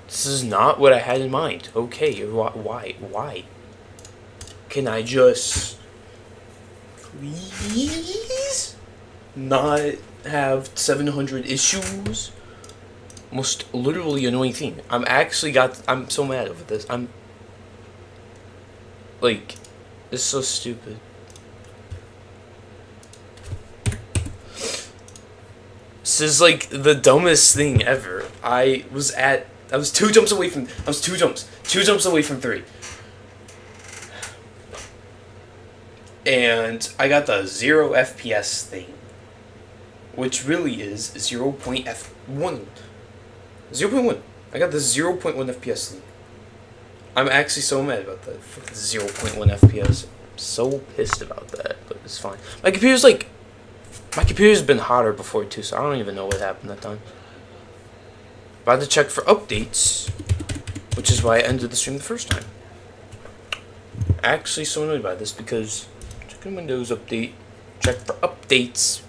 This is not what I had in mind. Okay, why? Can I just please not have 700 issues? Most literally annoying thing. I'm so mad over this. I'm like, it's so stupid. This is like the dumbest thing ever. I was 2 jumps away from, I was 2 jumps away from 3. And I got the 0 FPS thing, which really is 0.1. 0.1. I got the 0.1 FPS thing. I'm actually so mad about that. 0.1 FPS. I'm so pissed about that, but it's fine. My computer's been hotter before too, so I don't even know what happened that time. I had to check for updates, which is why I ended the stream the first time. Actually, so annoyed by this because checking Windows update, check for updates.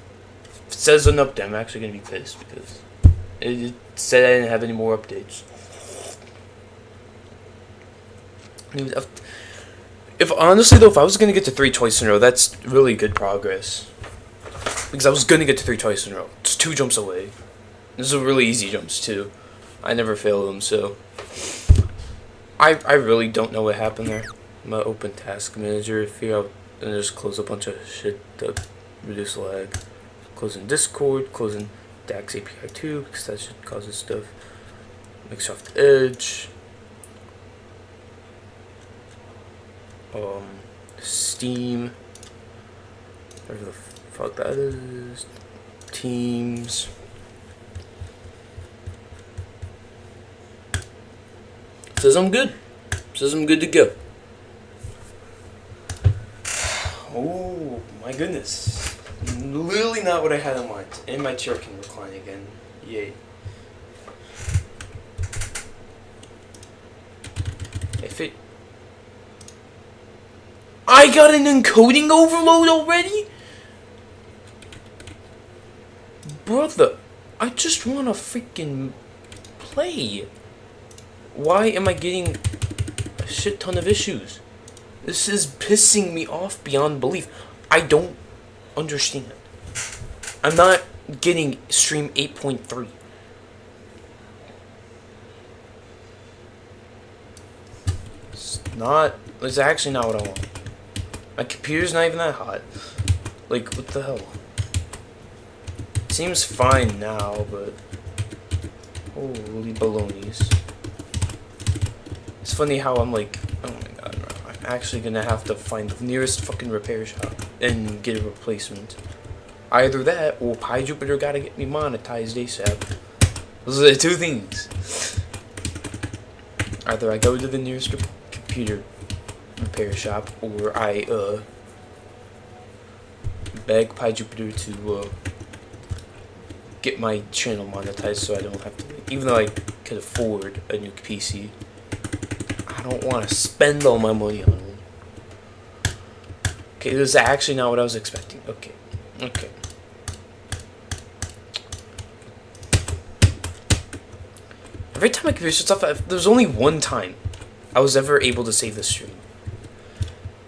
If it says an update, I'm actually gonna be pissed because it said I didn't have any more updates. If honestly though, if I was gonna get to 3 twice in a row, that's really good progress. Because I was gonna get to 3 twice in a row. It's 2 jumps away. These are really easy jumps too. I never fail them, so I really don't know what happened there. I'm gonna open Task Manager, figure out, and just close a bunch of shit to reduce lag. Closing Discord, closing DAX API 2 because that shit causes stuff. Microsoft Edge. Steam. Whatever the fuck that is. Teams. Says I'm good. Says I'm good to go. Oh my goodness. Literally not what I had in mind. And my chair can recline again. Yay. If it... I got an encoding overload already? Brother, I just wanna freaking play. Why am I getting a shit ton of issues? This is pissing me off beyond belief. I don't understand. I'm not getting stream 8.3. It's actually not what I want. My computer's not even that hot. Like, what the hell? It seems fine now, but holy balonies. It's funny how I'm like, oh my god, I'm actually gonna have to find the nearest fucking repair shop and get a replacement. Either that, or PyJupiter gotta get me monetized ASAP. Those are the 2 things. Either I go to the nearest computer repair shop, or I beg PyJupiter to get my channel monetized so I don't have to, even though I could afford a new PC, I don't want to spend all my money on it. Okay, this is actually not what I was expecting. Okay. Every time my computer shuts off, there's only one time I was ever able to save the stream.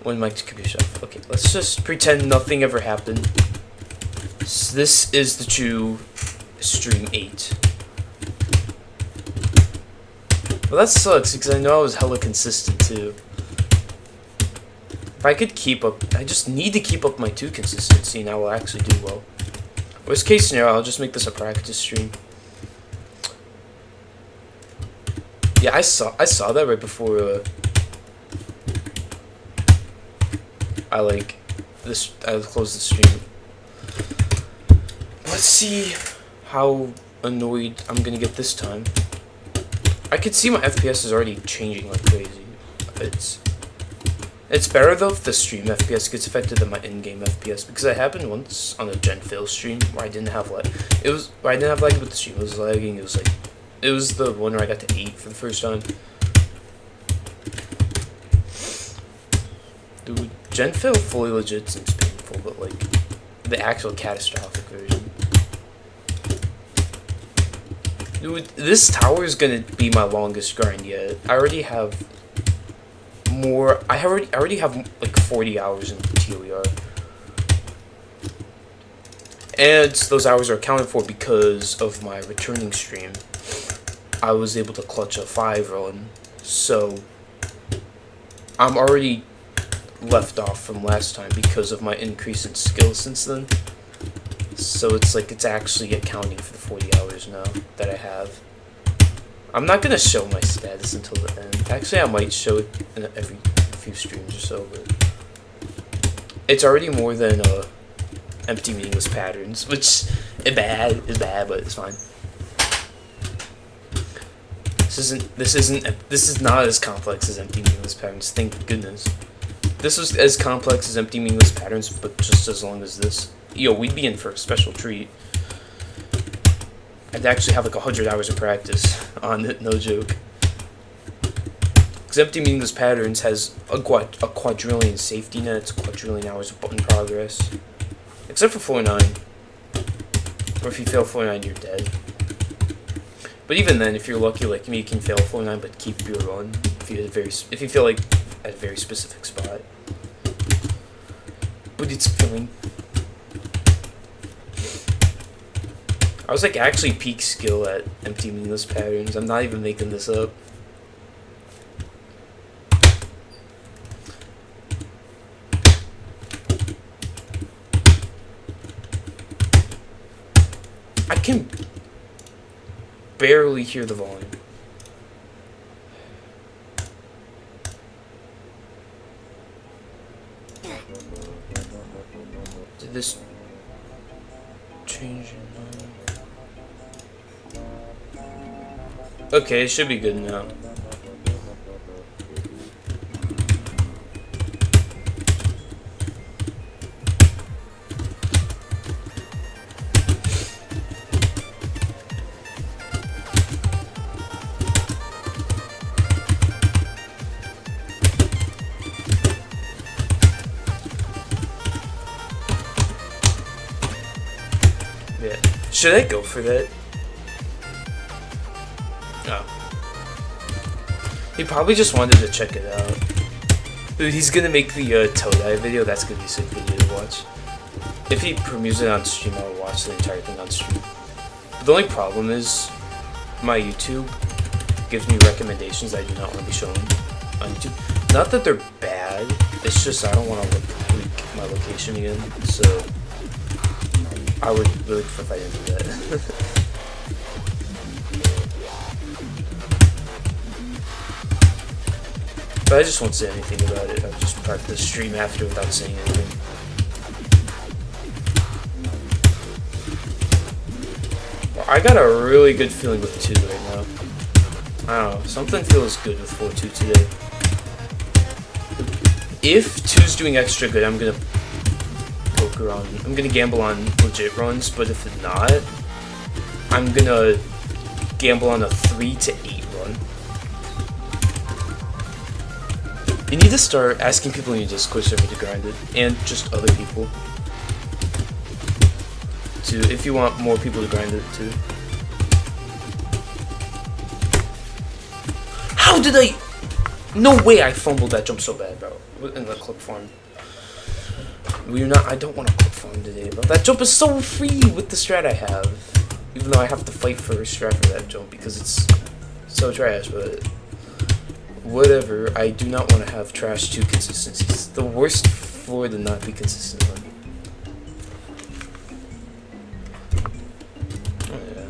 When my computer shut off. Okay, let's just pretend nothing ever happened. So this is the true stream 8. Well, that sucks because I know I was hella consistent too. If I could keep up, I just need to keep up my 2 consistency and I will actually do well. Worst case scenario, I'll just make this a practice stream. Yeah, I saw that right before I closed the stream. Let's see how annoyed I'm gonna get this time. I could see my FPS is already changing like crazy. It's better though if the stream FPS gets affected than my in-game FPS, because it happened once on a GenFail stream where I didn't have lag. I didn't have lag, but the stream was lagging. It was the one where I got to 8 for the first time. Dude, GenFail fully legit seems painful, but like the actual catastrophic version. Dude, this tower is gonna be my longest grind yet. I already have more. I already have like 40 hours in ToER. And those hours are accounted for because of my returning stream. I was able to clutch a 5 run, so I'm already left off from last time because of my increase in skill since then. So it's like it's actually accounting for the 40 hours now that I have. I'm not gonna show my status until the end. Actually, I might show it in every few streams or so, but it's already more than empty meaningless patterns, which is bad, but it's fine. This is not as complex as empty meaningless patterns, thank goodness. This was as complex as empty meaningless patterns, but just as long as this. Yo, we'd be in for a special treat. I'd actually have like 100 hours of practice on it, no joke. Because empty meaningless patterns has a quadrillion safety nets, quadrillion hours of button progress. Except for floor 9. Or if you fail floor 9, you're dead. But even then, if you're lucky like me, you can fail floor 9 but keep your run. If you feel like at a very specific spot. But it's fine. I was like actually peak skill at empty meaningless patterns. I'm not even making this up. I can barely hear the volume. Did this change? Okay, it should be good now. Yeah. Should I go for that? No. He probably just wanted to check it out. Dude, he's gonna make the ToDIE video. That's gonna be a sick video to watch. If he premieres it on stream, I'll watch the entire thing on stream. But the only problem is, my YouTube gives me recommendations I do not want to be shown on YouTube. Not that they're bad, it's just I don't want to leak my location again, so I would really prefer if I didn't do that. But I just won't say anything about it. I'll just part the stream after without saying anything. Well, I got a really good feeling with 2 right now. I don't know. Something feels good with 4-2 today. If 2's doing extra good, I'm gonna poker on. I'm gonna gamble on legit runs. But if it's not, I'm gonna gamble on a 3 to 8 run. You need to start asking people in your Discord server to grind it, and just other people. If you want more people to grind it too. How did I? No way! I fumbled that jump so bad, bro. In the clip farm. I don't want to clip farm today, bro. That jump is so free with the strat I have. Even though I have to fight for a strat for that jump because it's so trash, but. Whatever, I do not want to have trash 2 consistencies. The worst for the not be consistent one. Oh, yeah.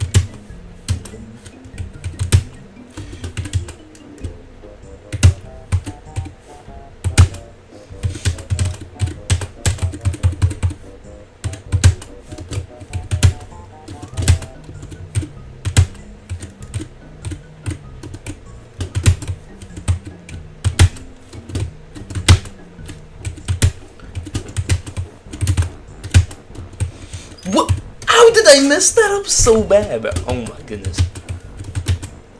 What? How did I mess that up so bad? Oh my goodness.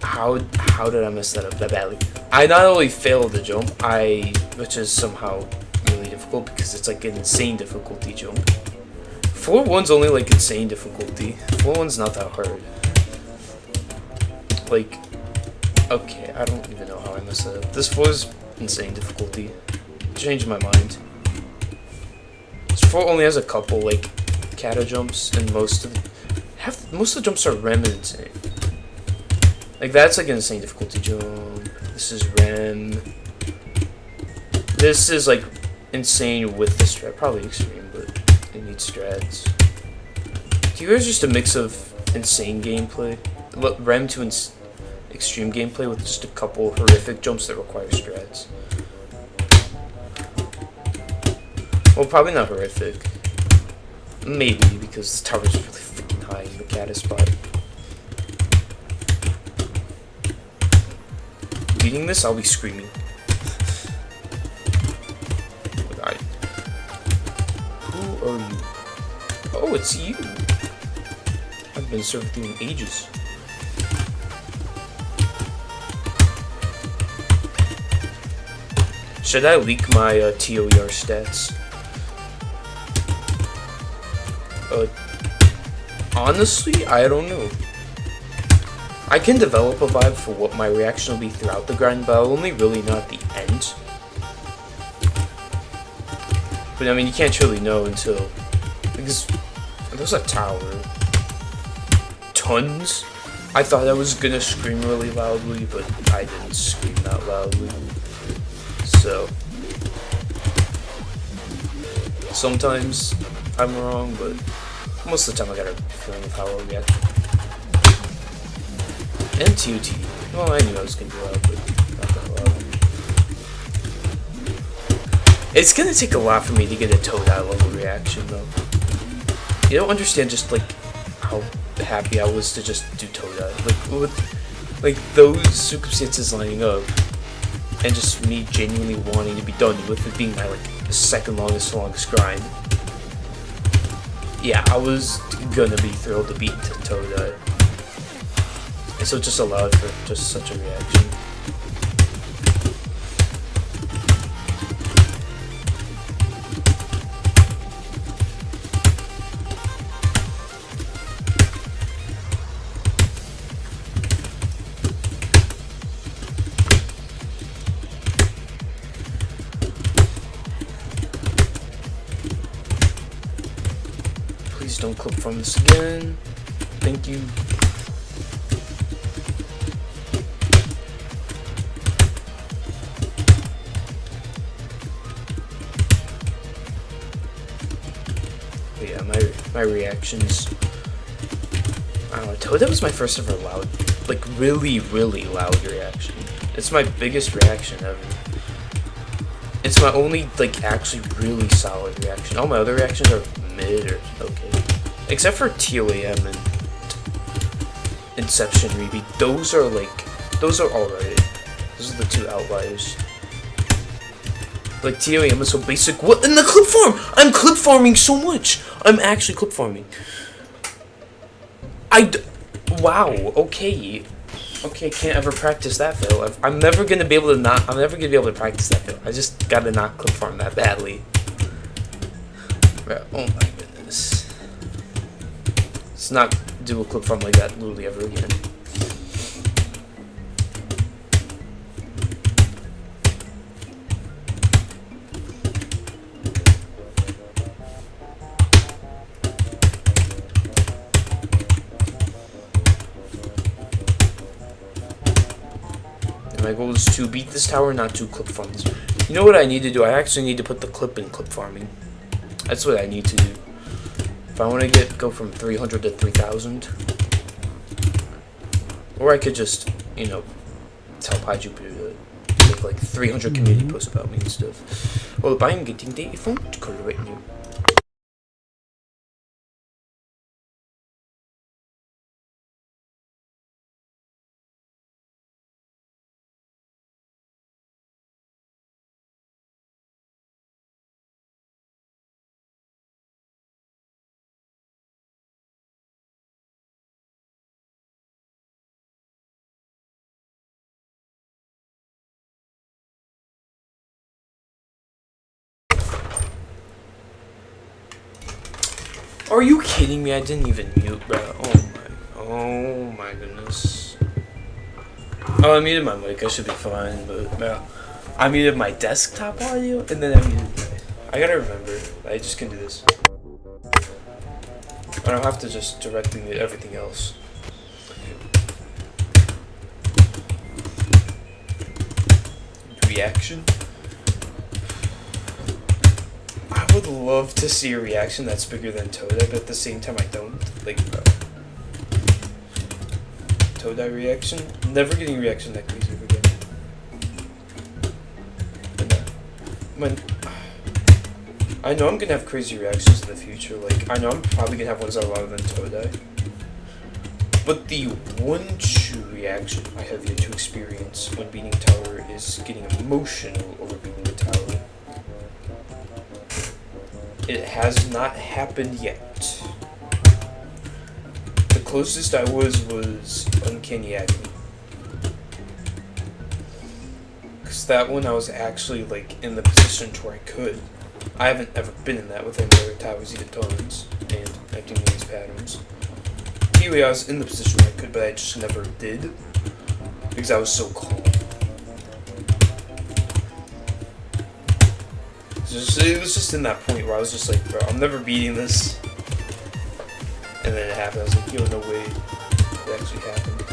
How did I mess that up that badly? I not only failed the jump, which is somehow really difficult because it's like an insane difficulty jump. 4-1's only like insane difficulty. 4-1's not that hard. like, okay, I don't even know how I messed that up. This floor is insane difficulty. Changed my mind. This floor only has a couple, like, cata jumps, and most of the jumps are rem and insane. Like, that's like an insane difficulty jump. This is rem. This is like insane with the strat, probably extreme, but it needs strats. ToER is just a mix of insane gameplay, rem to extreme gameplay with just a couple horrific jumps that require strats. Well, probably not horrific. Maybe, because the tower's really freaking high in the cata spot. Beating this, I'll be screaming. Who are you? Oh, it's you. I've been serving you in ages. Should I leak my ToER stats? Honestly, I don't know. I can develop a vibe for what my reaction will be throughout the grind, but I'll only really know at the end. But I mean, you can't truly know until, because there's a tower. Tons. I thought I was gonna scream really loudly, but I didn't scream that loudly. So sometimes I'm wrong, but most of the time I got a feeling of how I'll react. And TOT. Well, I knew I was gonna be loud, but not that loud. It's gonna take a lot for me to get a ToDIE level reaction, though. You don't understand just like how happy I was to just do ToDIE. Like with those circumstances lining up, and just me genuinely wanting to be done with it being my like second longest grind. Yeah, I was gonna be thrilled to beat ToDIE. And so it just allowed for just such a reaction. Please don't clip from this again. Thank you. But yeah, my reactions. I don't know. ToDIE was my first ever loud, like really loud reaction. It's my biggest reaction ever. It's my only like actually really solid reaction. All my other reactions are mid or okay, except for ToEM and Inception Rebeat. Those are alright. Those are the two outliers. Like ToEM is so basic. What in the clip farm? I'm clip farming so much. I'm actually clip farming. Wow. Okay. Okay, can't ever practice that fail. I'm never gonna be able to practice that fail. I just gotta not clip farm that badly. Oh my goodness. Let's not do a clip farm like that literally ever again. My goal is to beat this tower, not to clip farm this. You know what I need to do? I actually need to put the clip in clip farming. That's what I need to do. If I want to go from 300 to 3,000. Or I could just, you know, tell PieJupiter to make like 300 community posts about me and stuff. Well, I'm getting the phone call right now. Are you kidding me? I didn't even mute, bro. Oh my goodness. Oh, I muted my mic. I should be fine, but no. I muted my desktop audio, and then I muted. I gotta remember. I just can do this. I don't have to just directly mute everything else. Reaction. I would love to see a reaction that's bigger than ToDIE, but at the same time I don't. Like, ToDIE reaction? Never getting a reaction that crazy ever again. But no. I know I'm gonna have crazy reactions in the future. Like, I know I'm probably gonna have ones that are louder than ToDIE. But the one true reaction I have yet to experience when beating tower is getting emotional over beating the tower. It has not happened yet. The closest I was Uncanny Acme. Because that one I was actually like in the position to where I could. I haven't ever been in that with any other towers, even tons, and acting these patterns. Anyway, I was in the position where I could, but I just never did. Because I was so calm. It was just in that point where I was just like, bro, I'm never beating this. And then it happened. I was like, yo, no way. It actually happened.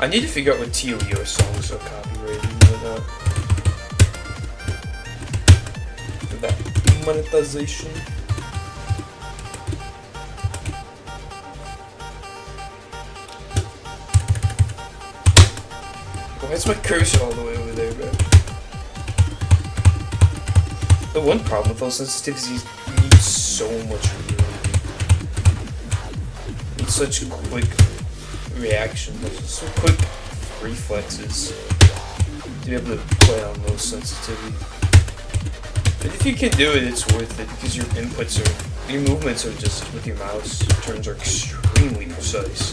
I need to figure out what ToER songs are copyrighted and whatnot. That monetization. Why is my cursor all the way over there, bro? The one problem with those sensitivities, you need so much real. Need such quick reaction, so quick reflexes to be able to play on low sensitivity. But if you can do it, it's worth it because your movements are just with your mouse turns are extremely precise.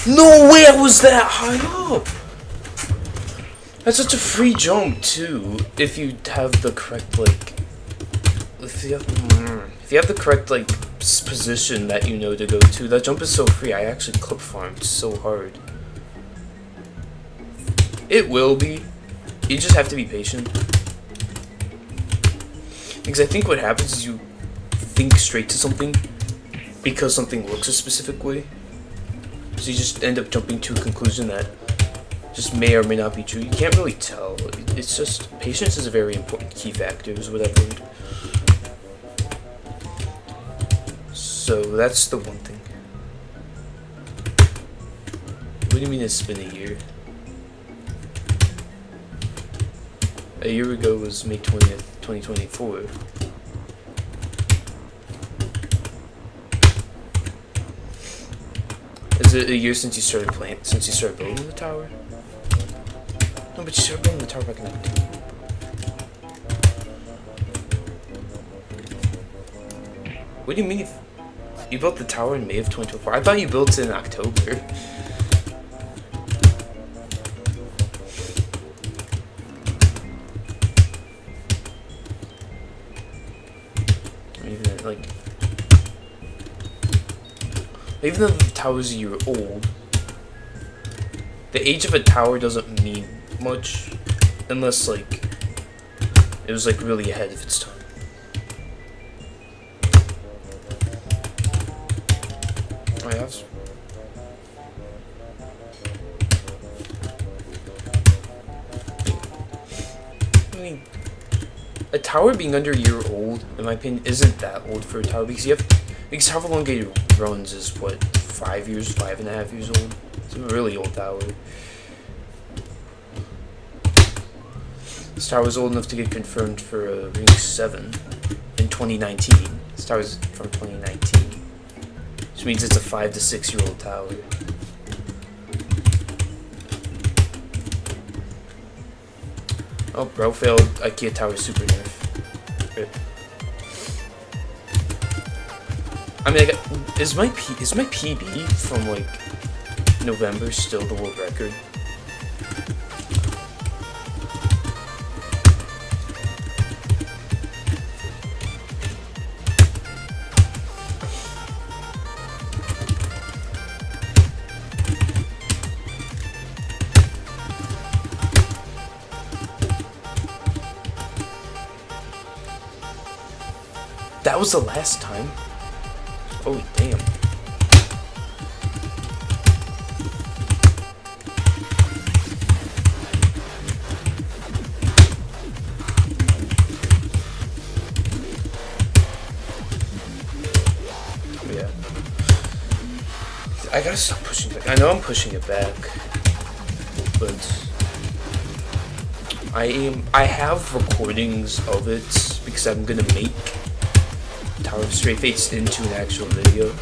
No way I was that high up! That's such a free jump too, if you have the correct if you have the correct position that you know to go to. That jump is so free. I actually clip farmed so hard. It will be. You just have to be patient. Because I think what happens is you think straight to something because something looks a specific way. So you just end up jumping to a conclusion that just may or may not be true. You can't really tell. It's just, patience is a very important key factor, is what I've learned. So that's the one thing. What do you mean it's been a year? A year ago was May 20th, 2024. Is it a year since you started playing, since you started building the tower? No, but you started building the tower back in October. What do you mean if you built the tower in May of 2024? I thought you built it in October. Even though the tower's a year old, the age of a tower doesn't mean much unless like it was like really ahead of its time. I have. I mean, a tower being under a year old, in my opinion, isn't that old for a tower because you have. Because how Elongated Runs is what, 5 years, 5.5 years old? It's a really old tower. This tower was old enough to get confirmed for Ring 7 in 2019. This tower is from 2019. Which means it's a 5 to 6 year old tower. Oh, bro failed IKEA Tower Super Nerf. Rip. I mean, is my PB from like November still the world record? That was the last time. Oh, damn. Yeah. I gotta stop pushing it back. I know I'm pushing it back, but I have recordings of it because I'm gonna make Tower of Stray Fates into an actual video.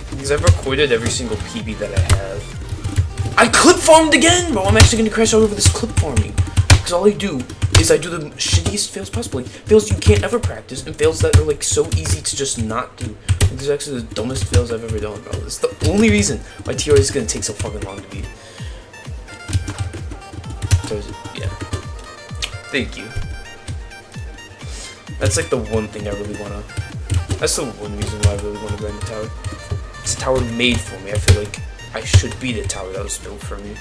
Because I've recorded every single PB that I have. I clip farmed again, bro! I'm actually gonna crash all over this clip farming. Because all I do is I do the shittiest fails possible. Like, fails you can't ever practice, and fails that are like so easy to just not do. Like, these are actually the dumbest fails I've ever done, bro. It's the only reason why ToER is gonna take so fucking long to beat. So, yeah. Thank you. That's like the one thing I really wanna. That's the one reason why I really wanna grind the tower. It's a tower made for me. I feel like I should beat a tower that was built for me.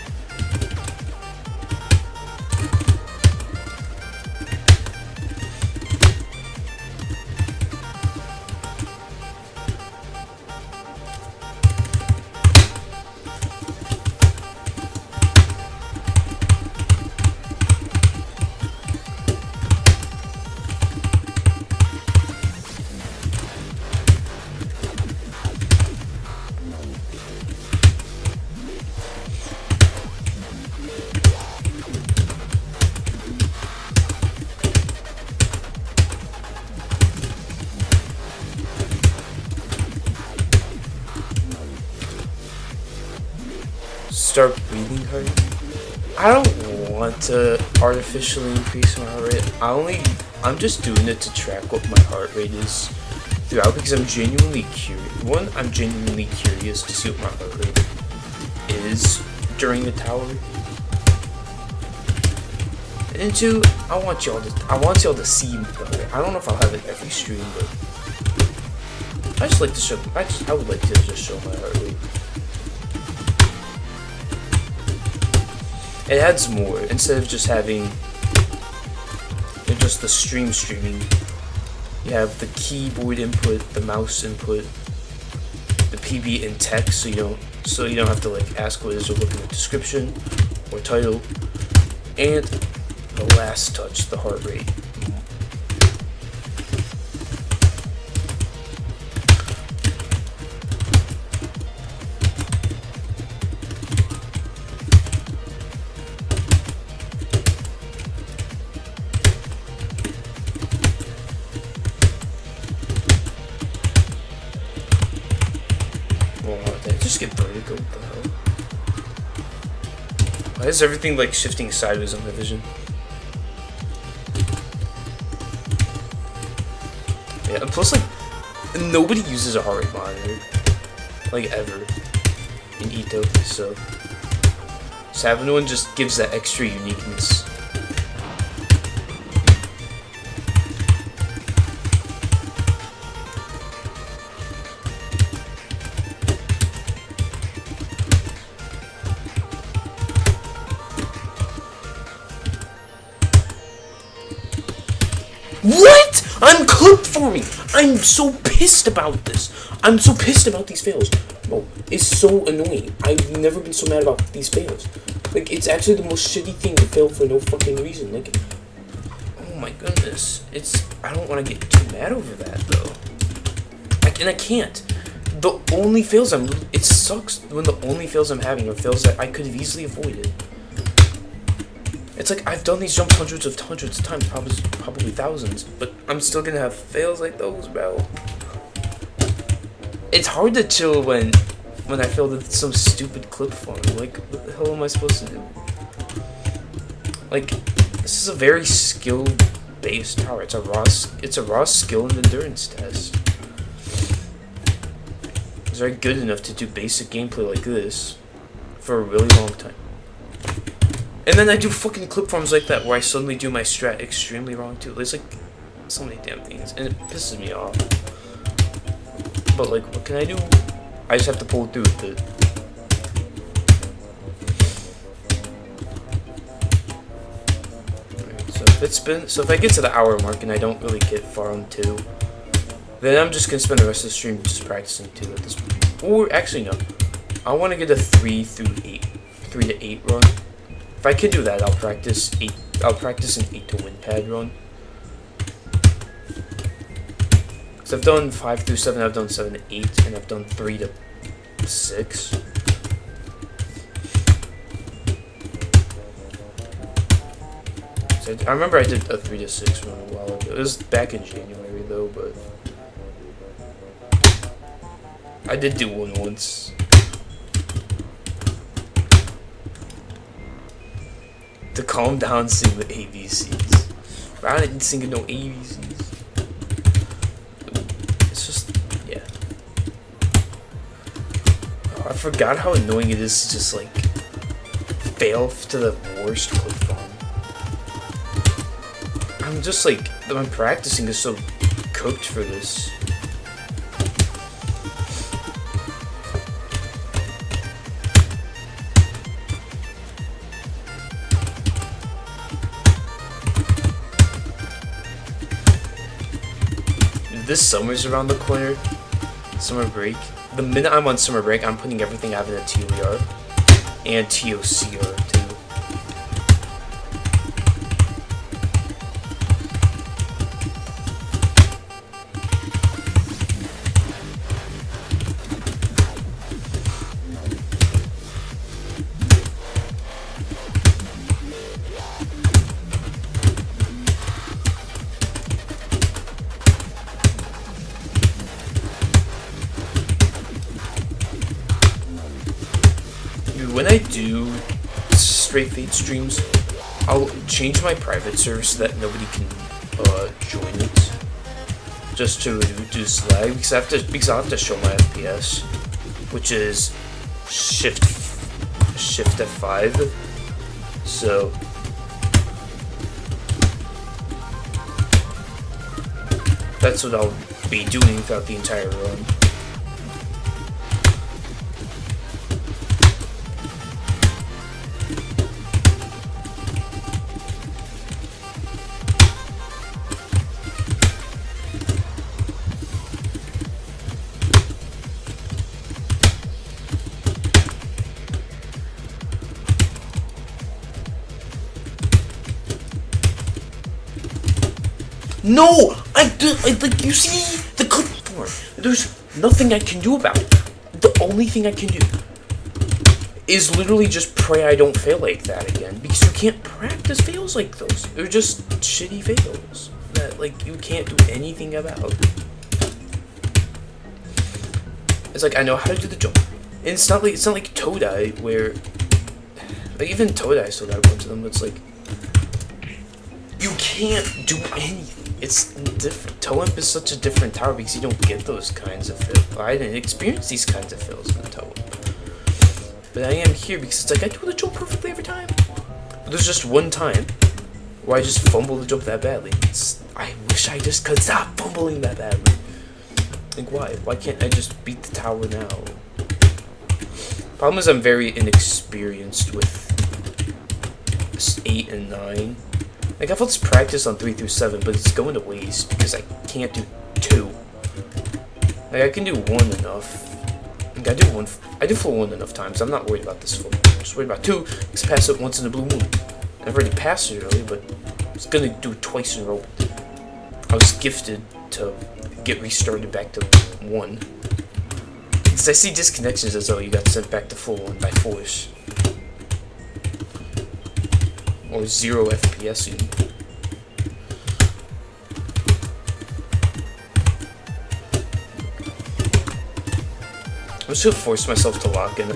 Start breathing hard. I don't want to artificially increase my heart rate. I'm just doing it to track what my heart rate is throughout because I'm genuinely curious. One, I'm genuinely curious to see what my heart rate is during the tower. And two, I want y'all to see my heart rate. I don't know if I'll have it every stream, but I just like to show. I would like to just show my heart rate. it adds more. Instead of just having just the streaming, you have the keyboard input, the mouse input, the PB in text, so you don't have to like ask what it is or look in the description or title, and the last touch, the heart rate. Just get vertigo, what the hell? Why is everything like shifting sideways on my vision? Yeah, and plus like, nobody uses a heart rate monitor, like ever, in EToH, so having one just gives that extra uniqueness. What? I'm clip forming. I'm so pissed about this. I'm so pissed about these fails. Bro, it's so annoying. I've never been so mad about these fails. Like, it's actually the most shitty thing to fail for no fucking reason. Like, oh my goodness. I don't want to get too mad over that, though. And I can't. The only fails it sucks when the only fails I'm having are fails that I could have easily avoided. It's like, I've done these jumps hundreds of times, probably thousands, but I'm still gonna have fails like those, bro. It's hard to chill when I failed at some stupid clip farm. Like, what the hell am I supposed to do? Like, this is a very skill-based tower. It's a raw skill and endurance test. It's very good enough to do basic gameplay like this for a really long time. And then I do fucking clip farms like that where I suddenly do my strat extremely wrong too. There's like so many damn things, and it pisses me off. But like, what can I do? I just have to pull through with it. Alright, so if I get to the hour mark and I don't really get far on 2, then I'm just gonna spend the rest of the stream just practicing 2 at this point. Or actually no, I want to get a 3 to 8 run. If I can do that, I'll practice an 8 to win pad run. Cause I've done 5 through 7, I've done 7 to 8, and I've done 3 to 6. So I remember I did a 3 to 6 run a while ago. It was back in January though, but I did do one once. To calm down, sing the ABCs. But I didn't sing no ABCs. It's just, yeah. Oh, I forgot how annoying it is to just like fail to the worst clip farm. I'm just like, my practicing is so cooked for this. This summer's around the corner. Summer break. The minute I'm on summer break, I'm putting everything I have in a ToER and ToCR too. When I do straight fade streams, I'll change my private server so that nobody can join it, just to reduce lag, because I'll have to show my FPS, which is shift F5. So that's what I'll be doing throughout the entire run. No! Like, you see the clip form. There's nothing I can do about it. The only thing I can do is literally just pray I don't fail like that again, because you can't practice fails like those. They're just shitty fails that, like, you can't do anything about. It's like, I know how to do the jump. And it's not like ToDIE, where, like, even ToDIE still got a bunch of them, but it's like, you can't do anything. It's different. ToEMP is such a different tower because you don't get those kinds of fails. I didn't experience these kinds of fails in ToEMP. But I am here because it's like, I do the jump perfectly every time. But there's just one time where I just fumble the jump that badly. I wish I just could stop fumbling that badly. Like, why? Why can't I just beat the tower now? Problem is, I'm very inexperienced with 8 and 9. Like, I've let's practice on 3 through 7, but it's going to waste because I can't do 2. Like, I can do 1 enough. Like, I do full 1 enough times. I'm not worried about this full. I'm just worried about 2, because I pass it once in a blue moon. I've already passed it early, but I was gonna do it twice in a row. I was gifted to get restarted back to 1. Because I see disconnections as though you got sent back to full 1 by force. Or 0 FPS even. I'm just gonna force myself to lock in.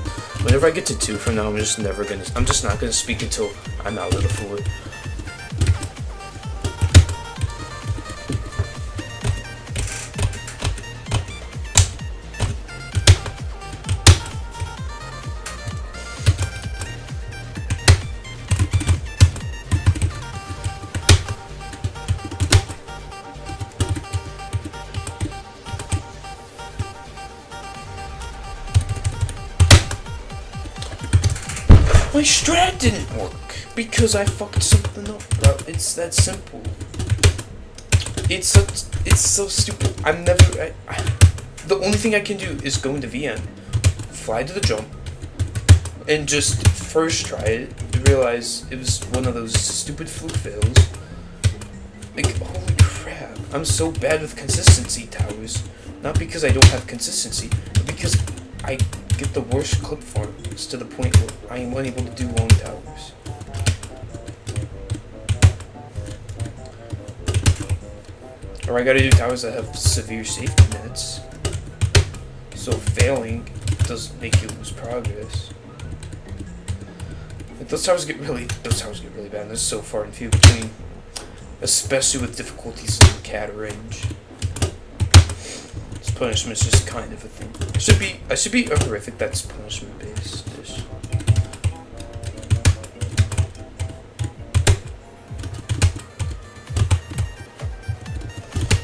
Whenever I get to 2 from now, I'm just not gonna speak until I'm out of the floor. My strat didn't work because I fucked something up, bro. It's that simple. It's so stupid. The only thing I can do is go into VM, fly to the jump, and just first try it. Realize it was one of those stupid fluke fails. Like, holy crap! I'm so bad with consistency towers. Not because I don't have consistency, but because I get the worst clip forms to the point where I am unable to do long towers. Or I gotta do towers that have severe safety nets. So failing doesn't make you lose progress. Like, those towers get really bad. There's so far and few between, especially with difficulties in cat range. Punishment is just kind of a thing. I should be a horrific that's punishment based dish.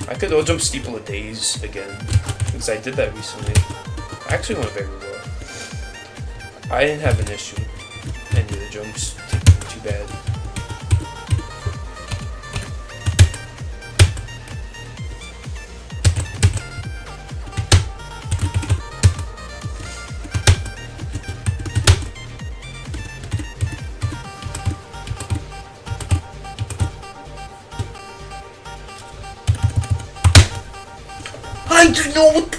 I could jump steeple a days again, because I did that recently. I actually went very well. I didn't have an issue. Any of the jumps taking too bad. I don't know what.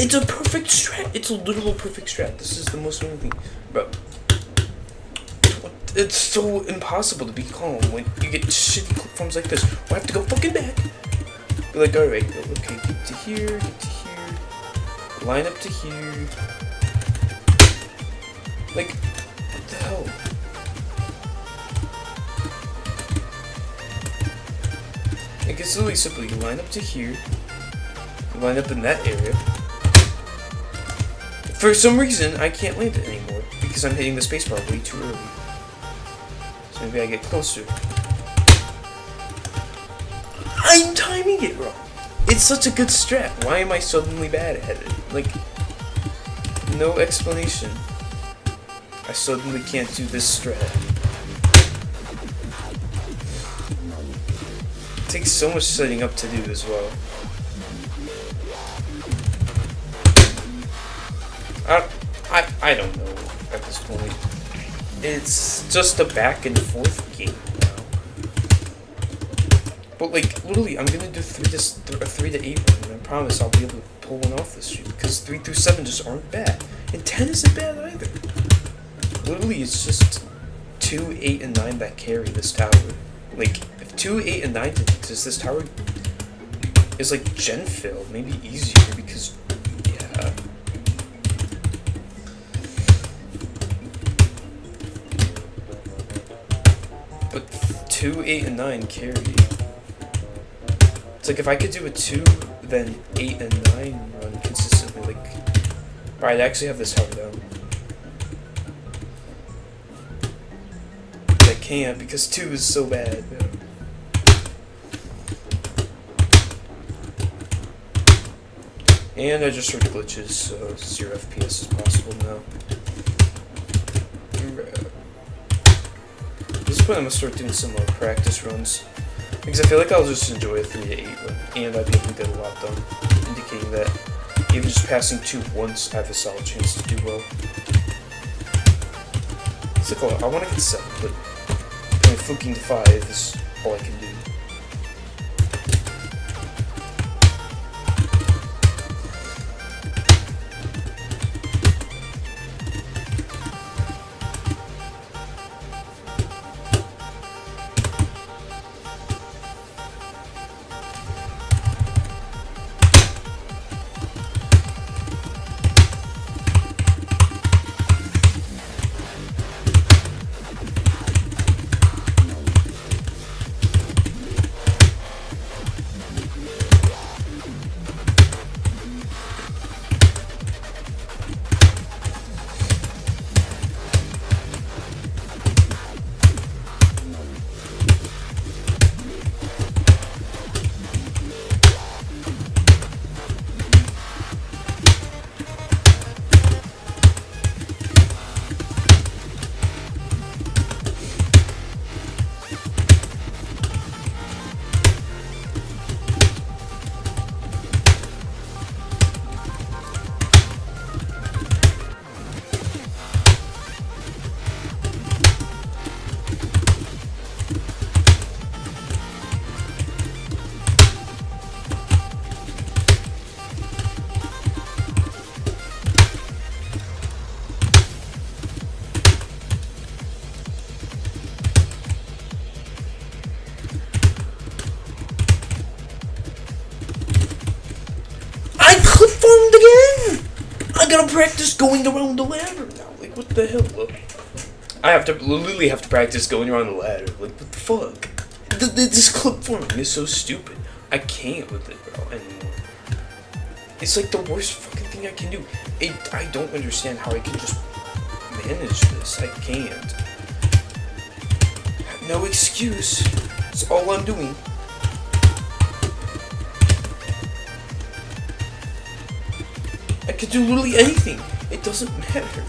It's a perfect strat. It's a literal perfect strat. This is the most annoying thing, bro. It's so impossible to be calm when you get shitty clip forms like this. I have to go fucking back. Be like, alright, okay, get to here, line up to here. Like, what the hell? Like, it's really simple. You line up to here. You line up in that area. For some reason, I can't land it anymore because I'm hitting the spacebar way too early. So maybe I get closer. I'm timing it wrong. It's such a good strat. Why am I suddenly bad at it? Like, no explanation. I suddenly can't do this strat. It takes so much setting up to do as well. I don't know at this point. It's just a back and forth game now. But like literally, I'm gonna do 3 to 8 run, and I promise I'll be able to pull one off this year because 3 through 7 just aren't bad, and 10 isn't bad either. Literally, it's just 2, 8, and 9 that carry this tower. Like if 2, 8, and 9 didn't exist, this tower is like gen filled, maybe easier because yeah. But 2, 8, and 9 carry. It's like if I could do a 2, then 8 and 9 run consistently, like, I'd actually have this tower down. But I can't because 2 is so bad. Yeah. And I just heard glitches, so 0 FPS is possible now. At this point, I'm gonna start doing some more practice runs. Because I feel like I'll just enjoy a 3 to 8 run, and I'll be able to get a lot done, indicating that even just passing 2 once, I have a solid chance to do well. It's like, oh, I want to get 7, but only fluking to 5 is all I can do. I gotta practice going around the ladder now. Like, what the hell? Look, I have to literally have to practice going around the ladder. Like, what the fuck? This clip forming is so stupid. I can't with it, bro, anymore. It's like the worst fucking thing I can do. I don't understand how I can just manage this. I can't. No excuse. It's all I'm doing. I could do literally anything. It doesn't matter.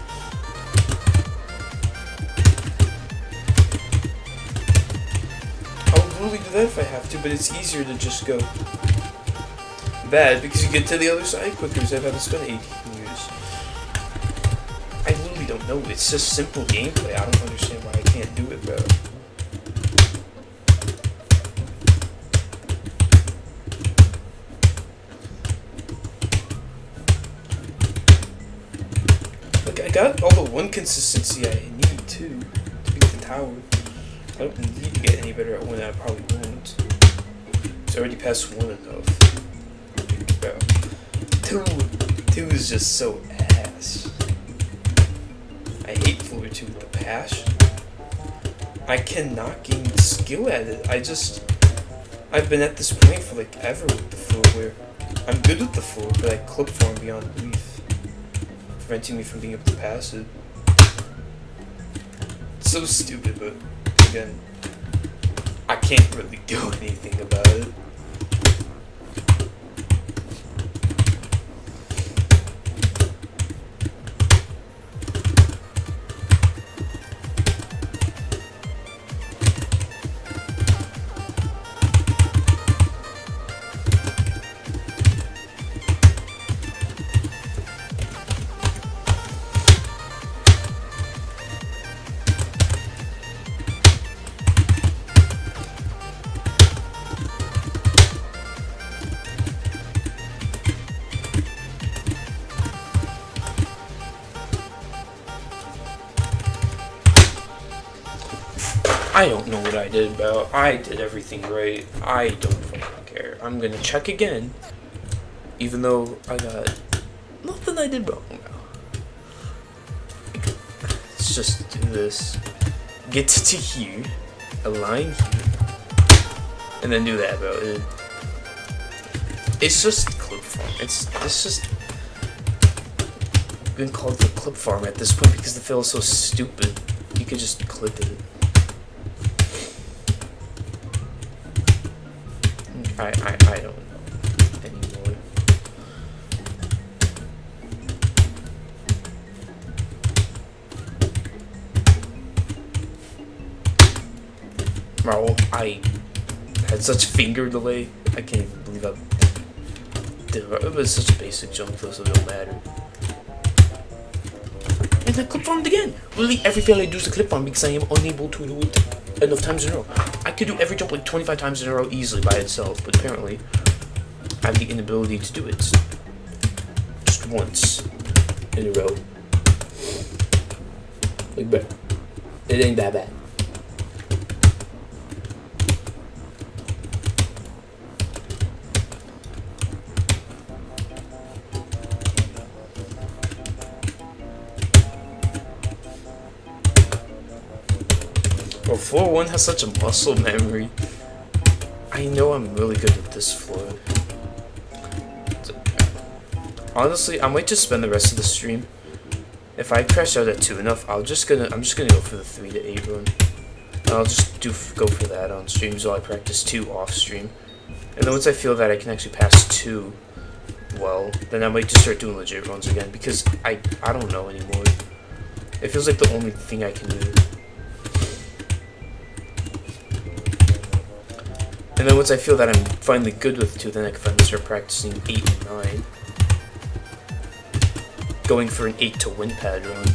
I'll literally do that if I have to, but it's easier to just go bad because you get to the other side quicker instead of having to spend 18 years. I literally don't know. It's just simple gameplay. I don't understand why I can't do it, bro. I got all the one consistency I need too to beat the tower. I don't need to get any better at 1. I probably won't. It's already past 1 enough. Bro. 2 is just so ass. I hate floor 2 with the passion. I cannot gain skill at it. I've been at this point for like ever with the floor where I'm good with the floor, but I clip form beyond belief, preventing me from being able to pass it. It's so stupid, but again, I can't really do anything about it. I don't know what I did, bro. I did everything right. I don't fucking care. I'm gonna check again. Even though I got nothing I did wrong, bro. Let's just do this. Get to here. Align here. And then do that, bro. It's just clip farm. It's just been called the clip farm at this point because the fill is so stupid. You could just clip it. I don't know anymore. Bro, I had such finger delay. I can't even believe I did it. It was such a basic jump though, so it don't matter. And I clip farmed again. Literally every fail I do is a clip farm because I am unable to do it enough times in a row. I could do every jump like 25 times in a row easily by itself, but apparently I have the inability to do it just once in a row. Like, bro, it ain't that bad. Bro, floor 1 has such a muscle memory. I know I'm really good at this floor. Honestly, I might just spend the rest of the stream. If I crash out at 2 enough, I'm just gonna go for the 3 to 8 run. And I'll just go for that on stream while I practice 2 off stream. And then once I feel that I can actually pass 2 well, then I might just start doing legit runs again because I don't know anymore. It feels like the only thing I can do. And then once I feel that I'm finally good with 2, then I can finally start practicing 8 and 9. Going for an 8 to win pad run.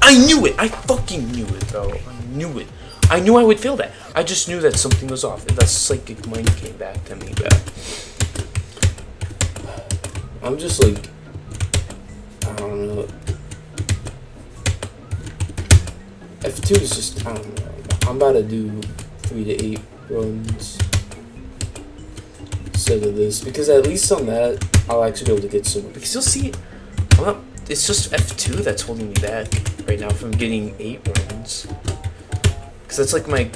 I knew it! I fucking knew it, bro. I knew it. I knew I would fail that. I just knew that something was off. And that psychic mind came back to me, bro. I'm just like, I don't know. F2 is just, I don't know. I'm about to do 3 to 8 runs instead of this. Because at least on that, I'll actually be able to get somewhere. Because you'll see, it's just F2 that's holding me back right now from getting 8 runs. Because that's like my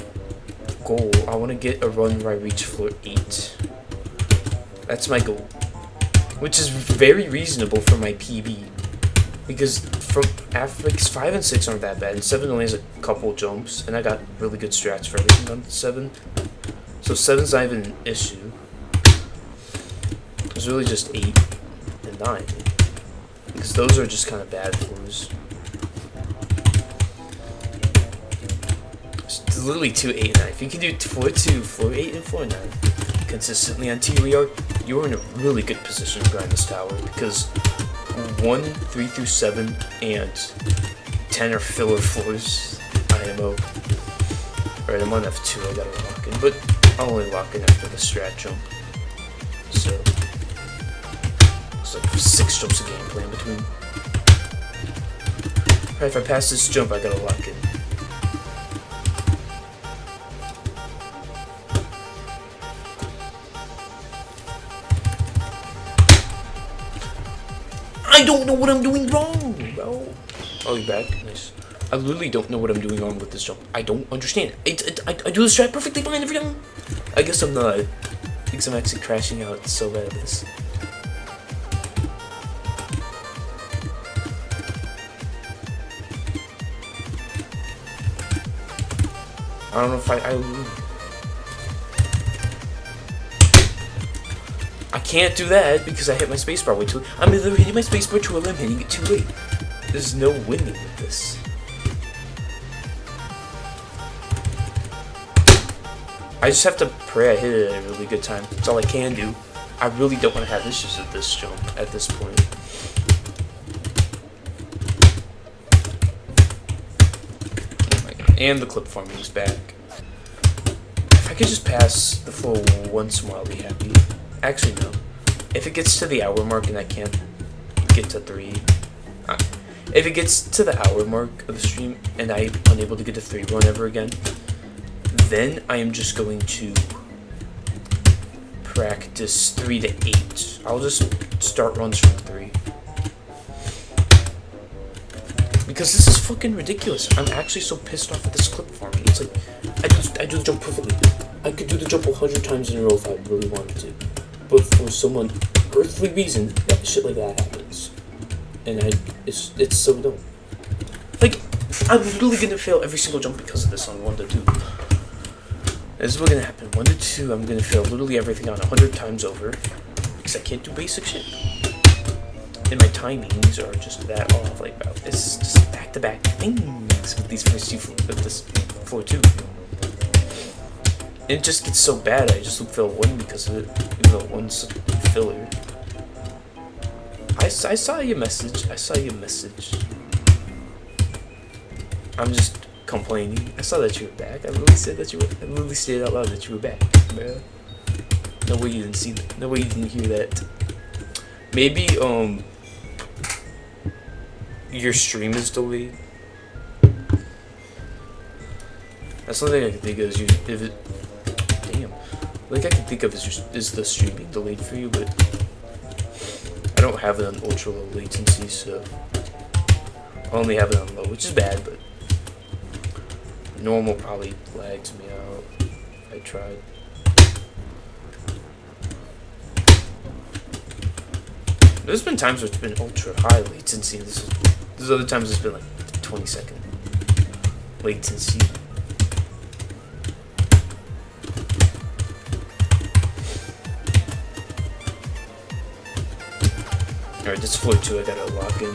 goal. I want to get a run where I reach floor 8. That's my goal. Which is very reasonable for my PB. Because from Africs 5 and 6 aren't that bad, and 7 only has a couple jumps, and I got really good strats for everything on 7. So 7's not even an issue. It's really just 8 and 9. Because those are just kind of bad floors. It's literally 2, 8, and 9. If you can do floor 2, floor 8, and floor 9 consistently on ToER, you're in a really good position to grind this tower. Because 1, 3 through 7, and 10 are filler floors, IMO. Alright, I'm on F2, I gotta lock in, but I'll only lock in after the strat jump. So, it's like 6 jumps of gameplay in between. Alright, if I pass this jump, I gotta lock in. I don't know what I'm doing wrong, bro. Oh, you're back? Nice. I literally don't know what I'm doing wrong with this jump. I don't understand. I do the strat perfectly fine every time. I guess I'm not. Because I'm actually crashing out so bad at this. I don't know if I can't do that because I hit my spacebar way too late. I'm either hitting my spacebar too early, I'm hitting it too late. There's no winning with this. I just have to pray I hit it at a really good time. That's all I can do. I really don't want to have issues with this jump at this point. Oh my god. And the clip farming is back. If I could just pass the floor once more, I'll be happy. Actually, no. If it gets to the hour mark and I can't get to 3... if it gets to the hour mark of the stream and I'm unable to get to 3 run ever again, then I am just going to practice 3 to 8. I'll just start runs from 3. Because this is fucking ridiculous. I'm actually so pissed off at this clip farming. It's like, I do the jump perfectly. I could do the jump 100 times in a row if I really wanted to. But for some earthly reason, that shit like that happens. And it's so dumb. Like, I'm literally gonna fail every single jump because of this on 1 to 2. This is what's gonna happen. 1 to 2, I'm gonna fail literally everything on 100 times over. Because I can't do basic shit. And my timings are just that off. Like, it's just back-to-back things with these first 2 with this floor 2. It just gets so bad, I just fail 1 because of it, even though 1's a filler. I saw your message. I saw your message. I'm just complaining. I saw that you were back. I literally said that you were. I literally stated out loud that you were back, bro. No way you didn't see that. No way you didn't hear that. Maybe your stream is delayed. That's something I can think of. Like I can think of is the stream being delayed for you, but I don't have it on ultra low latency, so I only have it on low, which is bad, but normal probably lags me out. I tried. There's been times where it's been ultra high latency. There's other times it's been like 20-second latency. Alright, this floor 2 I gotta lock in.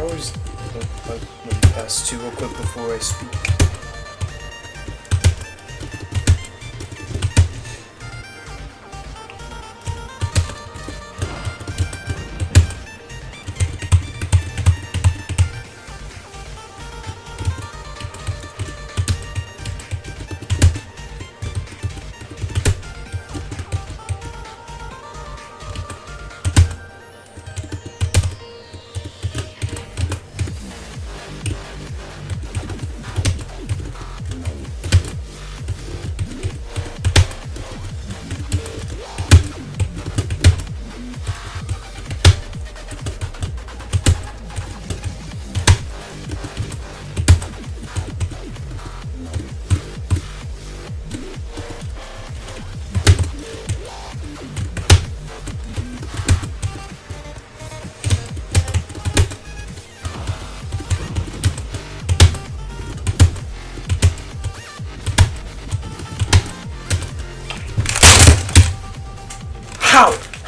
towers. Let me pass 2 real quick before I speak.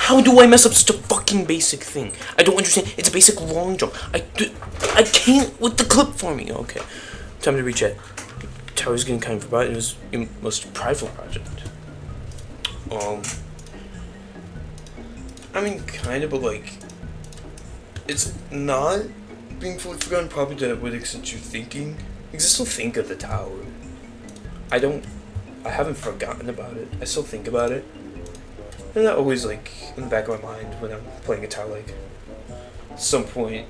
How do I mess up such a fucking basic thing? I don't understand. It's a basic long jump. I can't with the clip forming. Okay, time to recheck. Tower's getting kind of about it. It was your most prideful project. I mean, kind of, but like, it's not being fully forgotten probably to what extent you're thinking. Because I still think of the tower. I haven't forgotten about it. I still think about it. And that always, like, in the back of my mind when I'm playing guitar, like, at some point,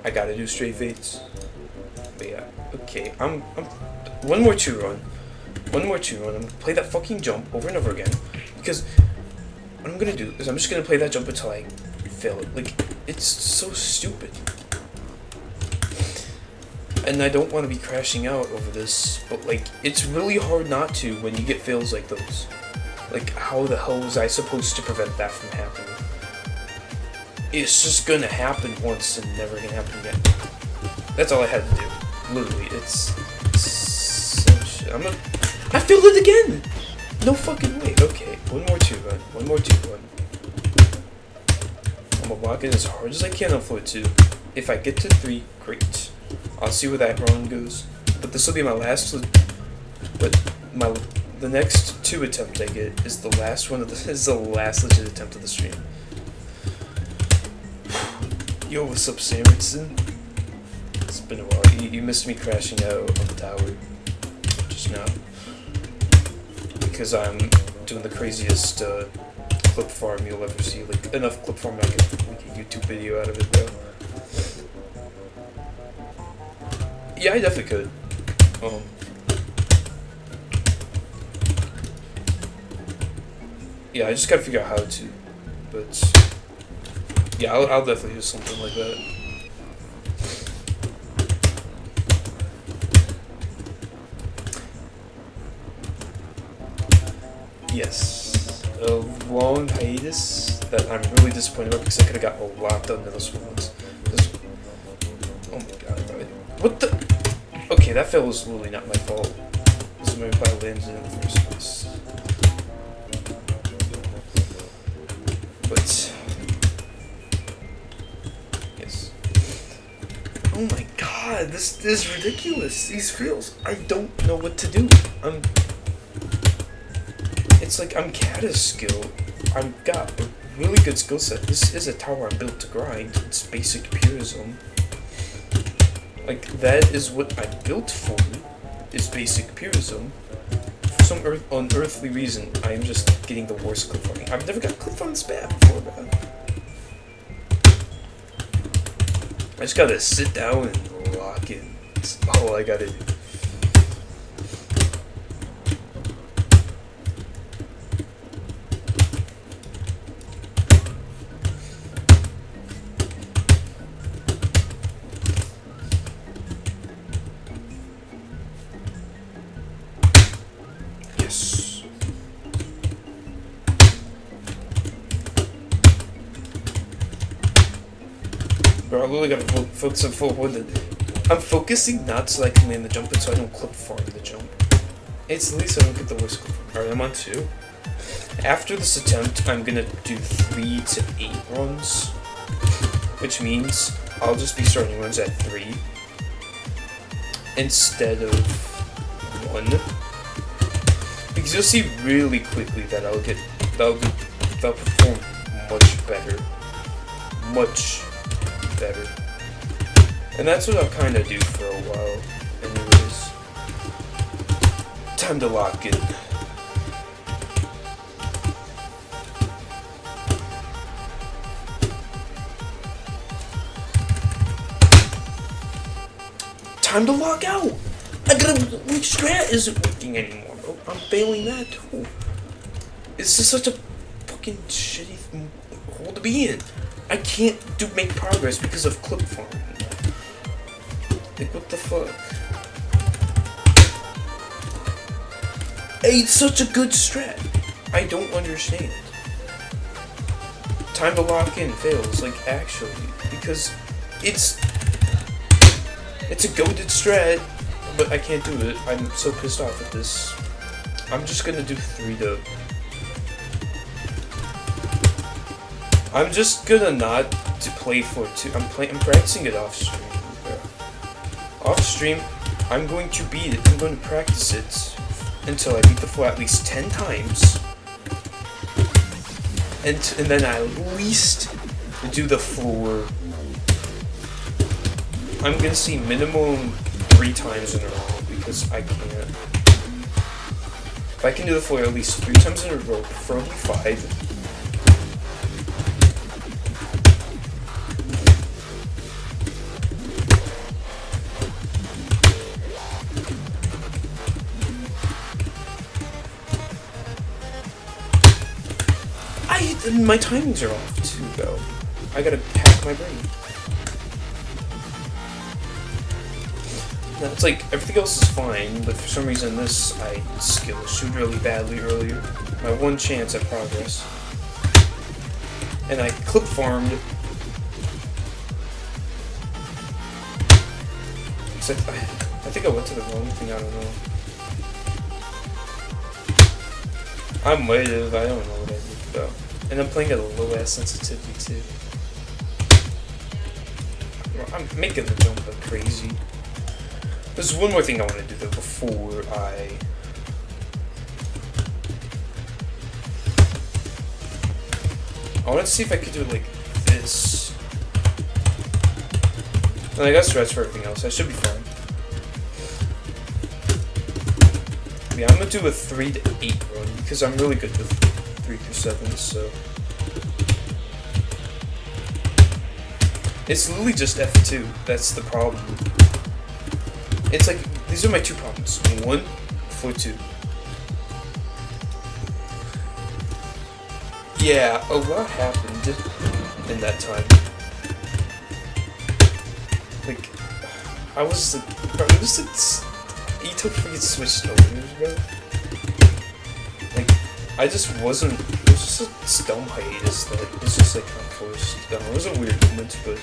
I gotta do straight fades. But yeah, okay, I'm one more 2 run. I'm gonna play that fucking jump over and over again. Because what I'm gonna do is I'm just gonna play that jump until I fail it. Like, it's so stupid. And I don't want to be crashing out over this, but, like, it's really hard not to when you get fails like those. Like, how the hell was I supposed to prevent that from happening? It's just gonna happen once and never gonna happen again. That's all I had to do. Literally, it's so shit. I failed it again! No fucking way. Okay, one more 2 run. I'm gonna block it as hard as I can on floor 2. If I get to 3, great. I'll see where that run goes. But this will be my last. The next 2 attempts I get is the last legit attempt of the stream. Yo, what's up, Samson? It's been a while. You missed me crashing out on the tower just now because I'm doing the craziest clip farm you'll ever see. Like, enough clip farm I can make a YouTube video out of it, though. Yeah, I definitely could. Yeah, I just gotta figure out how to. But yeah, I'll definitely do something like that. Yes, a long hiatus that I'm really disappointed about because I could have got a lot done in those ones. Oh my god, what the? Okay, that fail was really not my fault. This is maybe if I landed in the first place. But yes. Oh my god, this is ridiculous. These fails. I don't know what to do. It's like I'm Kata's skill. I've got a really good skill set. This is a tower I'm built to grind. It's basic purism. Like, that is what I built for, is basic purism. For some unearthly reason, I am just getting the worst clip farming. I've never got clip farm this bad before, man. I just gotta sit down and lock in. That's all I gotta do. I really gotta focus on forward. I'm focusing not so I can land the jump, but so I don't clip farm the jump. It's at least I don't get the worst clip farm. Alright, I'm on 2. After this attempt, I'm gonna do 3 to 8 runs. which means I'll just be starting runs at 3 instead of 1, because you'll see really quickly that that'll perform much better, and that's what I'll kind of do for a while. Anyways, time to lock in. Time to log out! My strat isn't working anymore. Oh, I'm failing that too. This is such a fucking shitty hole to be in. I can't make progress because of clip farming. Like, what the fuck? It's such a good strat. I don't understand. Time to lock in fails, like, actually, because it's a goated strat, but I can't do it. I'm so pissed off at this. I'm just gonna do 3 to. I'm just gonna not to play for 2. I'm practicing it off stream. Off stream, I'm going to beat it. I'm going to practice it until I beat the floor at least 10 times, and then I at least do the floor. I'm gonna see minimum 3 times in a row, because I can't. If I can do the floor at least 3 times in a row, preferably 5. My timings are off too, though. I gotta hack my brain. Now, it's like, everything else is fine, but for some reason this, I shoot really badly earlier. My one chance at progress. And I clip farmed. Except, I think I went to the wrong thing, I don't know. I might have, I don't know what I did though. And I'm playing at a low-ass sensitivity too. I'm making the jump look crazy. There's one more thing I want to do though before I... want to see if I could do it like this. And I got strats for everything else. I should be fine. Yeah, I'm gonna do a 3 to 8 run because I'm really good with 3 through 7. So it's literally just F2. That's the problem. It's like, these are my 2 problems. 1, floor 2. Yeah, a lot happened in that time. Like, I was like, bro, it was like, EToH freaking switched over, bro. Like, I just wasn't, it was just a dumb hiatus that it was just like kind of forced. It was a weird moment, but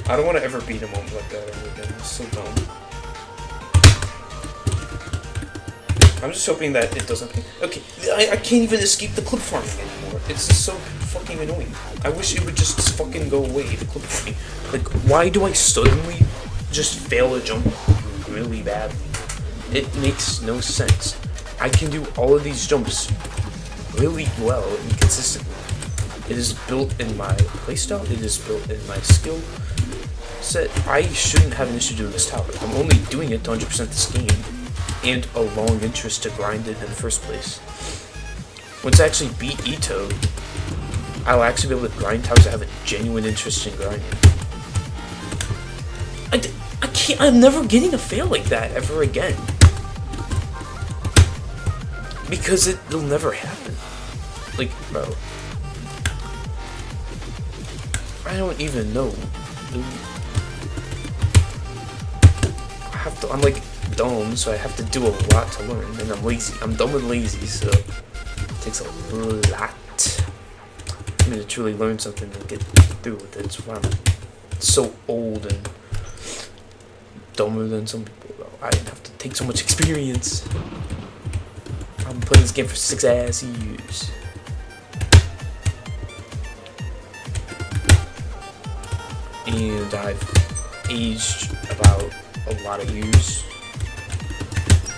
I don't want to ever beat a moment like that ever again. It's so dumb. I'm just hoping that it doesn't. Okay, I can't even escape the clip farming anymore. It's just so fucking annoying. I wish it would just fucking go away, the clip farming. Like, why do I suddenly just fail a jump really badly? It makes no sense. I can do all of these jumps really well and consistently. It is built in my playstyle. It is built in my skill set. I shouldn't have an issue doing this tower. I'm only doing it to 100% this game, and a long interest to grind it in the first place. Once I actually beat EToH, I'll actually be able to grind towers that have a genuine interest in grinding. I can't, I'm never getting a fail like that ever again. Because it'll never happen. Like, bro. I don't even know. I have to, I'm like, dumb, so I have to do a lot to learn, and I'm lazy. I'm dumb and lazy, so it takes a lot. I mean, to truly learn something and get through with it. It's why I'm so old and dumber than some people. I didn't have to take so much experience. I've been playing this game for 6 ass years. and I've aged about a lot of years.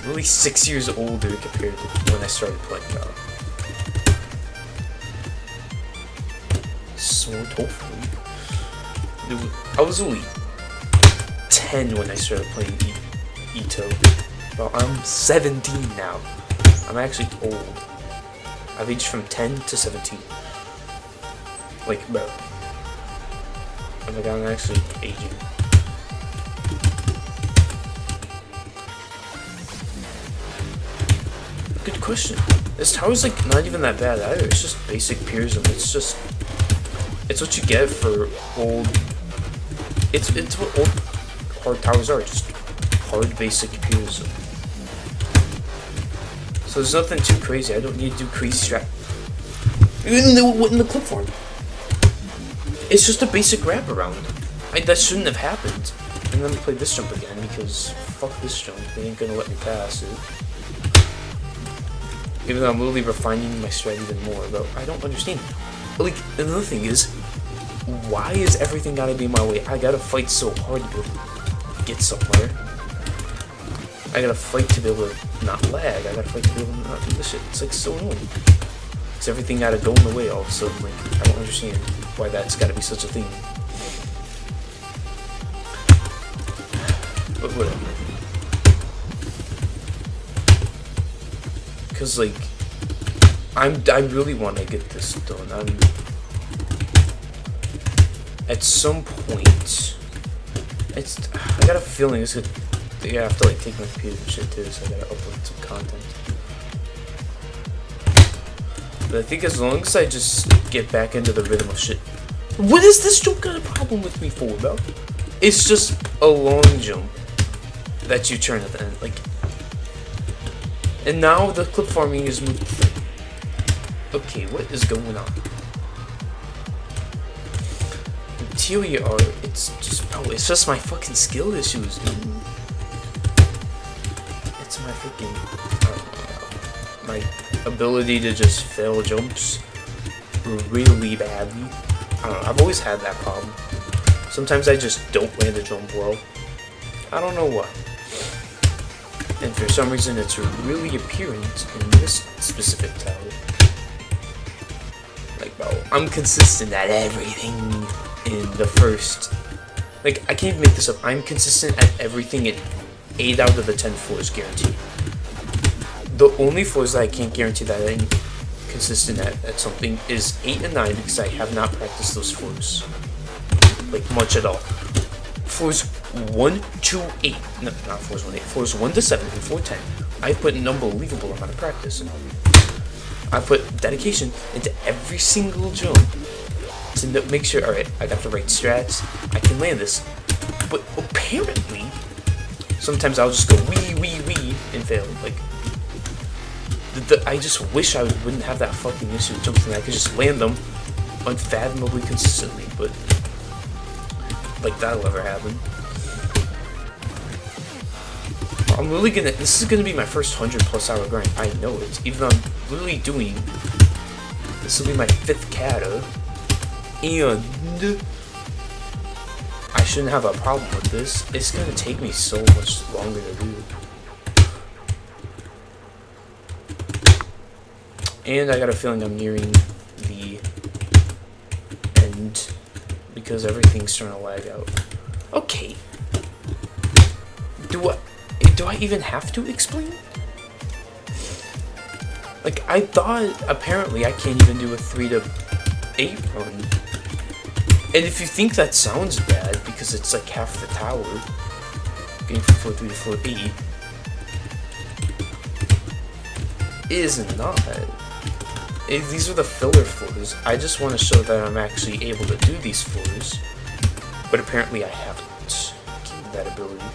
Really 6 years older compared to when I started playing now. So hopefully. Dude, I was only 10 when I started playing EToH. Well, I'm 17 now. I'm actually old. I've aged from 10 to 17. Like, bro. I'm like, I'm actually aging. Good question. This tower's like not even that bad either. It's just basic Pieified. It's what you get for old. It's what old hard towers are. Just hard basic Pieified. So there's nothing too crazy. I don't need to do crazy strat. In the clip form. It's just a basic wraparound. That shouldn't have happened. And then play this jump again because fuck this jump. They ain't gonna let me pass it. Even though I'm literally refining my strat even more, but I don't understand. Like, another thing is, why is everything gotta be my way? I gotta fight so hard to be able to get somewhere. I gotta fight to be able to not lag. I gotta fight to be able to not do this shit. It's like so annoying. Because everything gotta go in the way all of a sudden. Like, I don't understand why that's gotta be such a thing. But whatever. Cause like, I really want to get this done. At some point, I got a feeling I have to like take my computer and shit too, so I gotta upload some content. But I think as long as I just get back into the rhythm of shit. What is this jump got a problem with me for, bro? It's just a long jump that you turn at the end, like. And now the clip farming is moved. Okay, what is going on? ToER, it's just my fucking skill issues, dude. It's my freaking, my ability to just fail jumps really badly. I don't know, I've always had that problem. Sometimes I just don't land a jump well. I don't know why. And for some reason it's really apparent in this specific tower. Like, bro, I'm consistent at everything in the first. Like, I can't even make this up. I'm consistent at everything in 8 out of the 10 floors guaranteed. The only floors that I can't guarantee that I'm consistent at something is 8 and 9 because I have not practiced those floors. Like, much at all. Floors 1 to 8, no, not floors 1 to 8, floors 1 to 7 and 4 to 10. I put an unbelievable amount of practice in. I put dedication into every single jump to make sure, alright, I got the right strats, I can land this. But apparently, sometimes I'll just go wee and fail. Like, I just wish I wouldn't have that fucking issue with jumps and I could just land them unfathomably consistently, but like that'll ever happen. I'm really gonna, this is gonna be my first 100+ hour grind. I know it, even though I'm literally doing, this will be my 5th kata, and I shouldn't have a problem with this. It's gonna take me so much longer to do. And I got a feeling I'm nearing the end because everything's starting to lag out. Okay. Do I even have to explain? Like, I thought apparently I can't even do a 3 to 8 run. And if you think that sounds bad because it's like half the tower, getting from floor 3 to floor 8, it is not. These are the filler floors. I just want to show that I'm actually able to do these floors, but apparently I haven't gained that ability.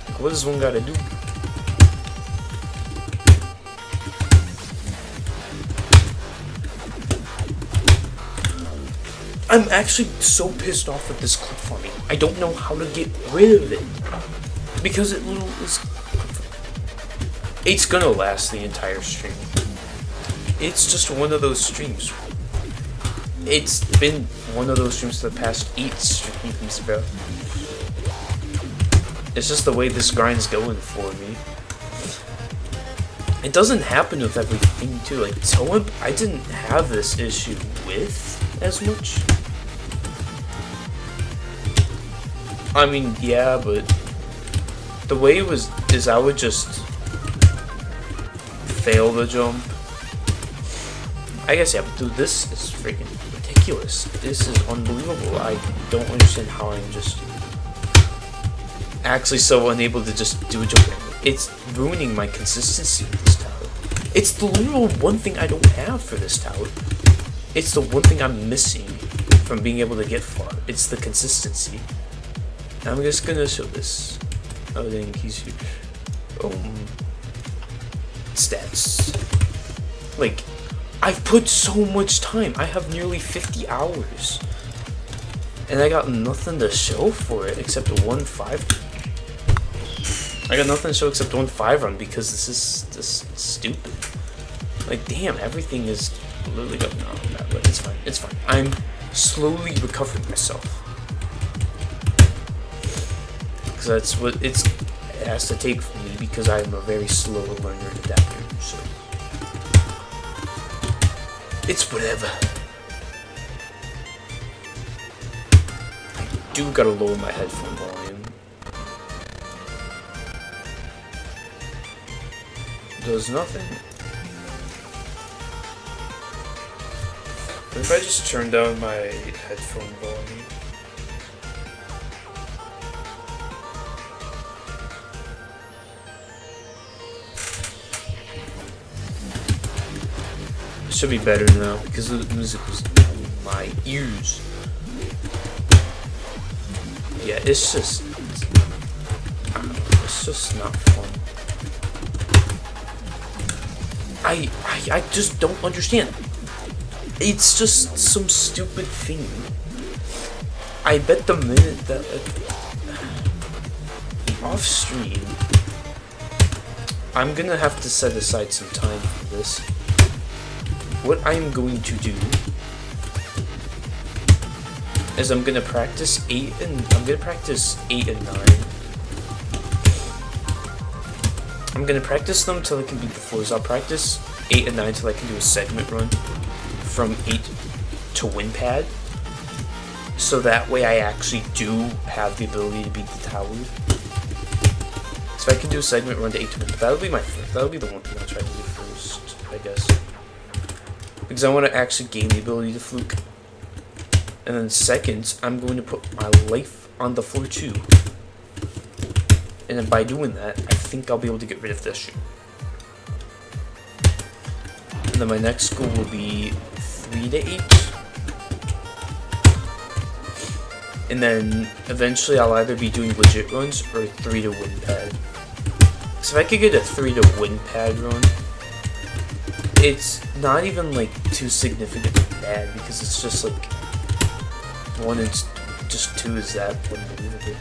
Like, what does one gotta do? I'm actually so pissed off with this clip farming. I don't know how to get rid of it. Because it is... It's gonna last the entire stream. it's just one of those streams. It's been one of those streams for the past 8 streams, bro. It's just the way this grind's going for me. It doesn't happen with everything too. Like ToEMP, I didn't have this issue with as much. I mean, yeah, but the way it was is I would just fail the jump. I guess, yeah, but dude, this is freaking ridiculous. This is unbelievable. I don't understand how I'm just actually so unable to just do a jump. It's ruining my consistency with this tower. It's the literal one thing I don't have for this tower. It's the one thing I'm missing from being able to get far. It's the consistency. I'm just gonna show this. Oh dang, he's huge. Stats. Like, I've put so much time. I have nearly 50 hours. And I got nothing to show for it except a 1-5. I got nothing to show except 1-5 run because this is just stupid. Like, damn, everything is literally going on that way. It's fine. It's fine. I'm slowly recovering myself. Because that's what it has to take for me because I'm a very slow learner and adapter. So it's whatever. I do gotta lower my headphone volume. Does nothing. What if I just turn down my headphone volume? It should be better now because the music was in my ears. Yeah, it's just not fun. I just don't understand. It's just some stupid thing. I bet the minute that off stream, I'm gonna have to set aside some time for this. What I'm going to do is I'm gonna practice 8 and 9. I'm gonna practice them till I can beat the floors. I'll practice 8 and 9 till I can do a segment run from 8 to win pad. So that way I actually do have the ability to beat the tower. So I can do a segment run to 8 to win. That'll be that'll be the one thing I'll try to do first, I guess. Because I want to actually gain the ability to fluke. And then second, I'm going to put my life on the floor too. And then by doing that, I think I'll be able to get rid of this shit. And then my next goal will be 3 to 8. And then eventually I'll either be doing legit runs or 3 to win pad. So if I could get a 3 to win pad run, it's not even like too significantly bad because it's just like 1 and just 2 is that unbelievable.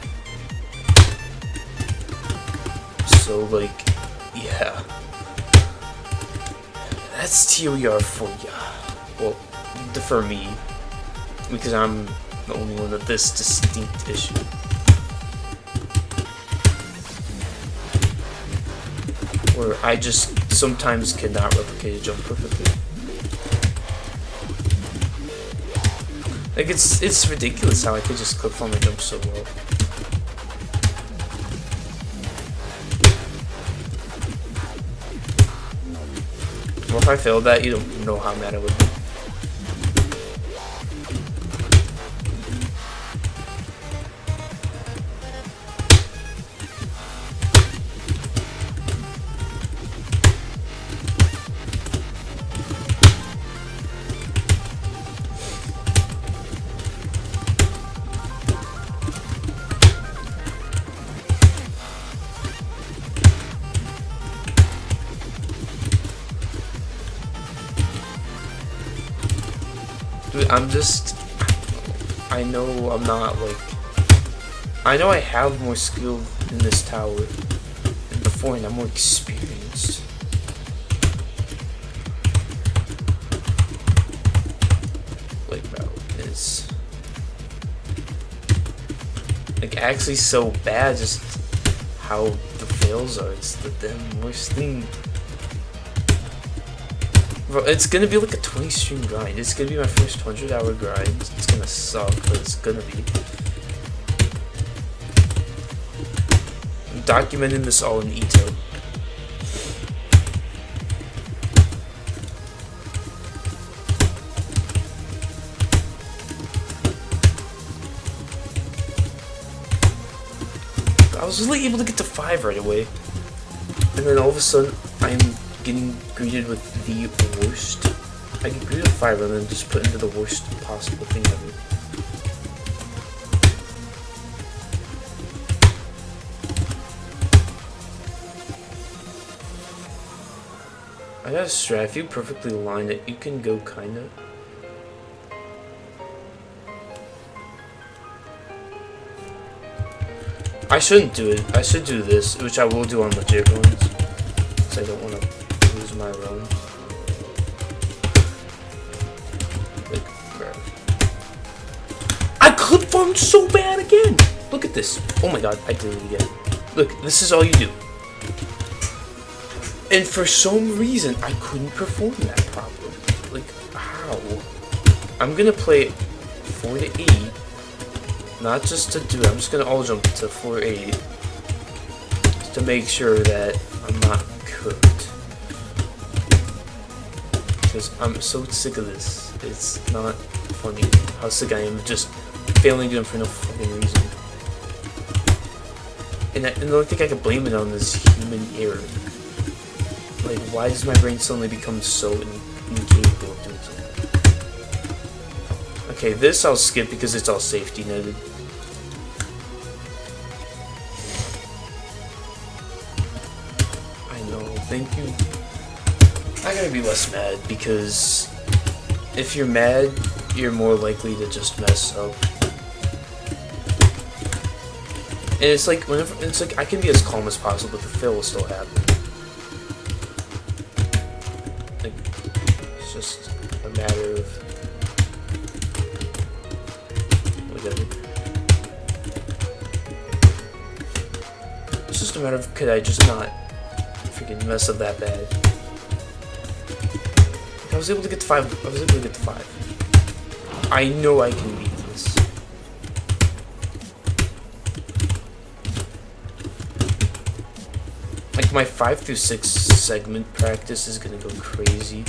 So like, yeah, that's ToER for ya. Well, for me, because I'm the only one with this distinct issue. Where I just sometimes cannot replicate a jump perfectly. Like it's ridiculous how I could just clip on my jump so well. Well, if I failed that, you don't know how mad I would be. I know I'm not like, I know I have more skill in this tower than before and I'm more experienced. like route is like actually so bad. Just how the fails are. It's the damn worst thing. Bro, it's gonna be like a 20 stream grind. It's gonna be my first 100-hour grind. It's gonna suck, but it's gonna be. I'm documenting this all in EToH. I was really able to get to 5 right away. And then all of a sudden, I'm getting greeted with the worst. I get greeted with 5 and then just put into the worst possible thing ever. I got a strat. If you perfectly line it, you can go kinda. I shouldn't do it. I should do this, which I will do on legit runs, because I don't want to lose my run. Like, bro. I clip farmed so bad again! Look at this. Oh my god, I did it again. Look, this is all you do. And for some reason, I couldn't perform that properly. Like, how? I'm gonna play 4 to 8. Not just to do it, I'm just gonna all jump to 4-8 just to make sure that I'm not cooked. Because I'm so sick of this. It's not funny how sick I am of just failing them for no fucking reason. And the only thing I can blame it on is human error. Like, why does my brain suddenly become so incapable of doing something? Okay, this I'll skip because it's all safety netted. I know, thank you. I gotta be less mad because if you're mad, you're more likely to just mess up. And it's like I can be as calm as possible, but the fail will still happen. Like, it's just a matter of whatever. It's just a matter of could I just not freaking mess up that bad. I was able to get to 5. I was able to get to 5. I know I can beat this. Like my 5 through 6 segment practice is gonna go crazy.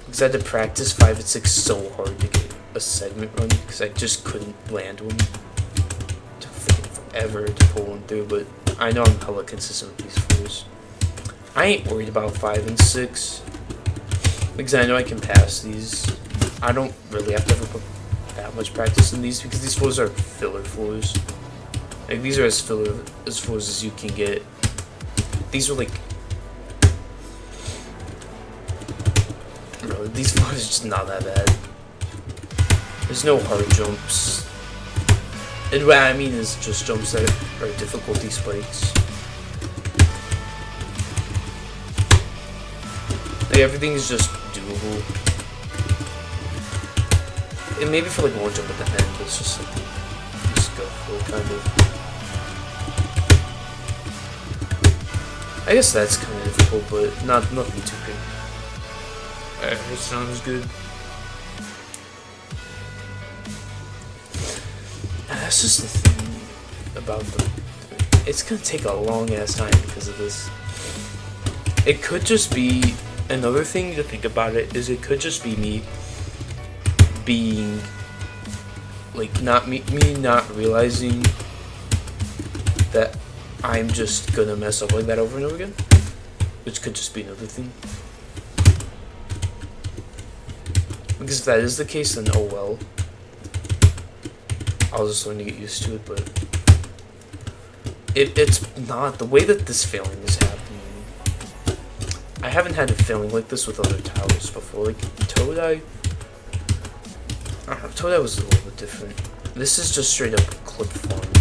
Because I had to practice 5 and 6 so hard to get a segment run because I just couldn't land one. It took freaking forever to pull one through, but I know I'm hella consistent with these 4s. I ain't worried about 5 and 6 because I know I can pass these. I don't really have to ever put that much practice in these because these floors are filler floors. Like these are as filler as floors as you can get. These are like, bro, these floors are just not that bad. There's no hard jumps. And what I mean is just jumps that are difficulty spikes. Like everything is just doable. And maybe for like one jump at the end, it's just like, just go for it, kind of. I guess that's kind of difficult, but nothing too big. It sounds good. And that's just the thing about them. It's gonna take a long ass time because of this. It could just be another thing to think about it is it could just be me being like me not realizing that I'm just gonna mess up like that over and over again, which could just be another thing. Because if that is the case, then oh well. I'll just learn to get used to it, but it's not the way that this failing is happening. I haven't had a failing like this with other towers before. Like ToDIE, I don't know, ToDIE was a little bit different. This is just straight up clip farming.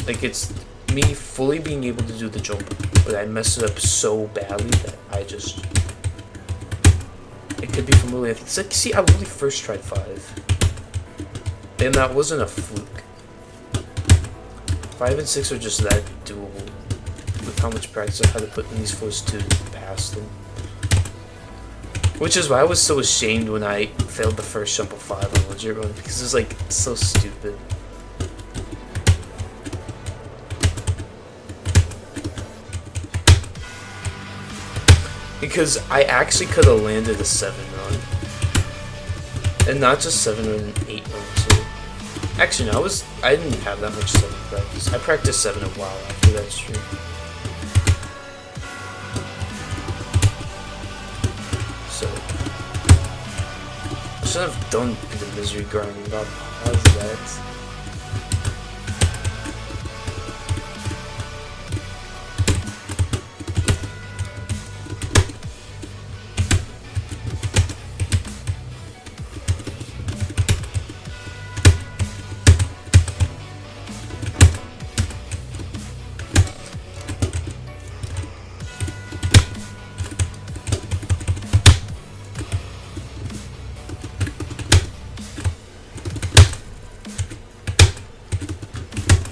Like it's me fully being able to do the jump, but I mess it up so badly that I could be from Lily. It's like, see, I really first tried 5. And that wasn't a fluke. 5 and 6 are just that doable. With how much practice I had to put in these floors to pass them. Which is why I was so ashamed when I failed the first jump of 5 on legit run, because it was like so stupid. Because I actually could have landed a 7 run. And not just 7 run, 8 run too. Actually no, I didn't have that much 7 practice. I practiced 7 a while after that stream. So I should have done the misery grinding, but I'll pause that.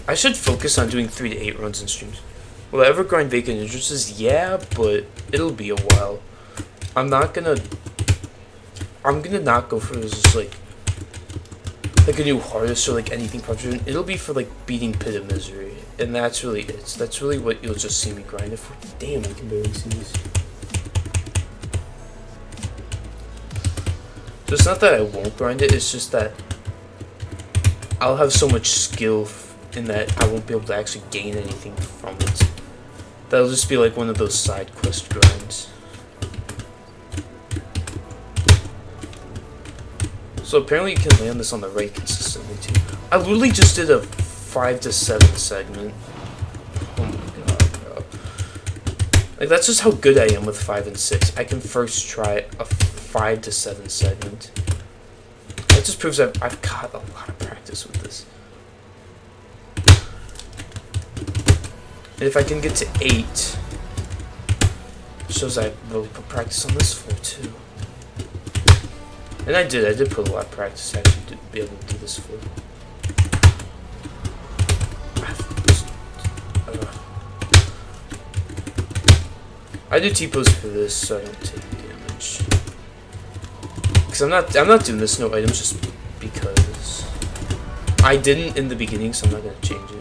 I should focus on doing 3 to 8 runs in streams. Will I ever grind vacant entrances? Yeah, but it'll be a while. I'm gonna not go for just like a new hardest or like anything project. It'll be for like beating Pit of Misery, and that's really it. That's really what you'll just see me grind it for. Damn, I can barely see this. So it's not that I won't grind it. It's just that I'll have so much skill in that I won't be able to actually gain anything from it. That'll just be like one of those side quest grinds. So apparently you can land this on the right consistently too. I literally just did a 5 to 7 segment. Oh my god, bro. Like that's just how good I am with 5 and 6. I can first try a 5 to 7 segment. That just proves I've got a lot of practice with this. And if I can get to 8, shows I really put practice on this floor too. And I did put a lot of practice actually to be able to do this floor. I do T-pose for this so I don't take damage. Because I'm not doing this no items just because. I didn't in the beginning, so I'm not gonna change it.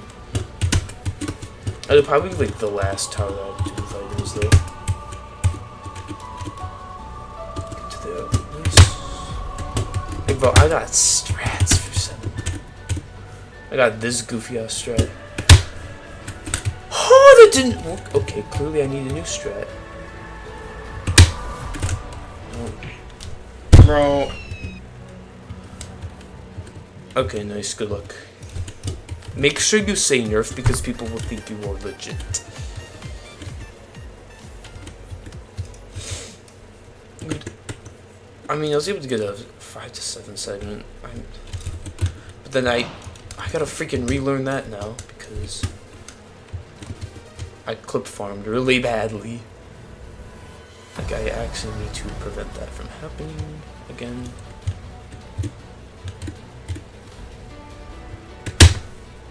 It'll probably be like the last tower that I would do with items though. Get to the others. Like, bro, I got strats for 7. I got this goofy ass strat. Oh, that didn't work. Okay, clearly I need a new strat. Oh. Bro. Okay, nice, good luck. Make sure you say nerf because people will think you are legit. I mean, I was able to get a 5 to 7 segment. But then I gotta freaking relearn that now because I clip farmed really badly. Like I actually need to prevent that from happening again.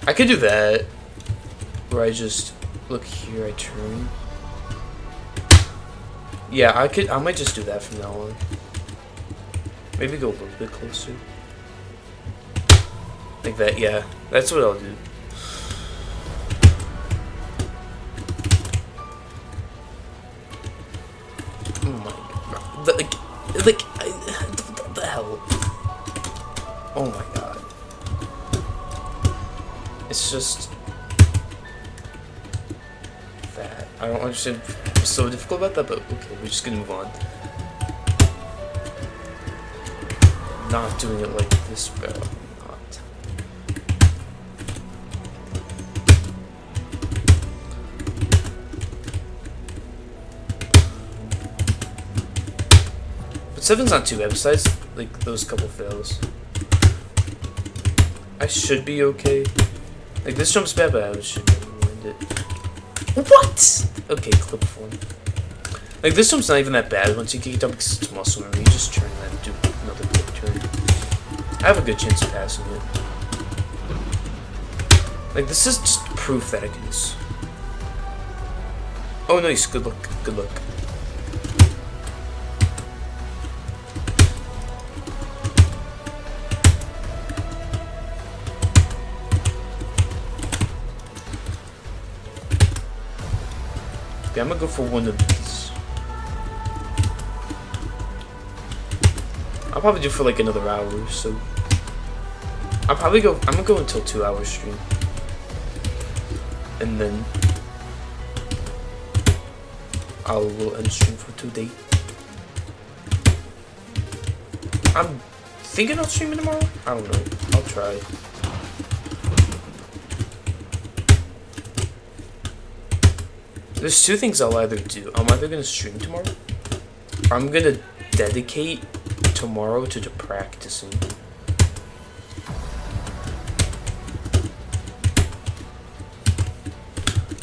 I could do that, where I just look here, I turn. Yeah, I might just do that from now on. Maybe go a little bit closer. Like that, yeah. That's what I'll do. Oh my god. What the hell? Oh my god. It's just that. I don't understand what's so difficult about that, but okay, we're just gonna move on. Not doing it like this, bro. Not. But 7's not too bad, besides like those couple fails. I should be okay. Like, this jump's bad, but I should be able to land it. What? Okay, clip form. Like, this jump's not even that bad once you get it up because it's muscle memory. You just turn. I have a good chance of passing it. Like, this is just proof that I can use. Oh, nice. Good luck. Good luck. Okay, I'm gonna go for one of these. I'll probably do for like another hour or so. I'm gonna go until 2 hours stream. And then I will end stream for today. I'm thinking I'll stream it tomorrow. I don't know. I'll try. There's two things I'll either do. I'm either gonna stream tomorrow, or I'm gonna dedicate tomorrow to the practicing.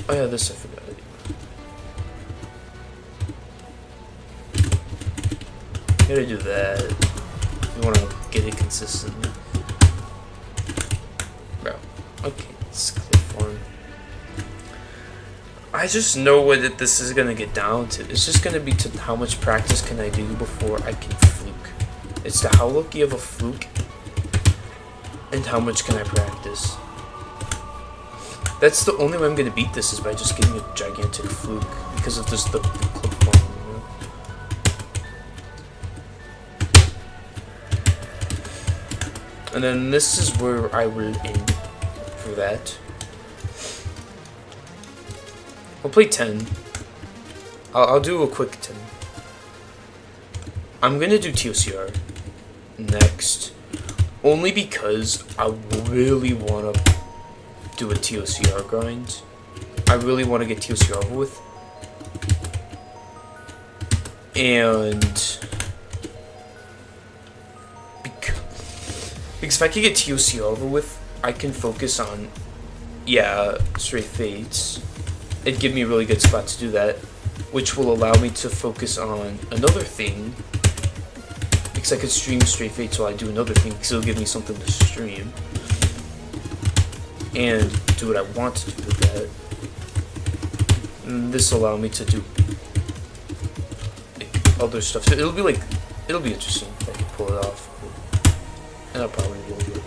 Oh yeah, this I forgot. Gotta do that. You wanna get it consistently. Bro. Okay, it's clip form. I just know what this is gonna get down to. It's just gonna be to how much practice can I do before I can fluke. It's to how lucky of a fluke and how much can I practice. That's the only way I'm gonna beat this, is by just getting a gigantic fluke because of just the clip form, you know? And then this is where I will end for that. We'll play 10. I'll do a quick 10. I'm gonna do ToCR next, only because I really wanna do a ToCR grind. I really want to get ToCR over with. And because if I can get ToCR over with, I can focus on, yeah, straight fades. It'd give me a really good spot to do that, which will allow me to focus on another thing, because I could stream straight fades while I do another thing, because it'll give me something to stream and do what I want to do with that. And this will allow me to do like other stuff. So it'll be interesting if I can pull it off, and I'll probably will do it.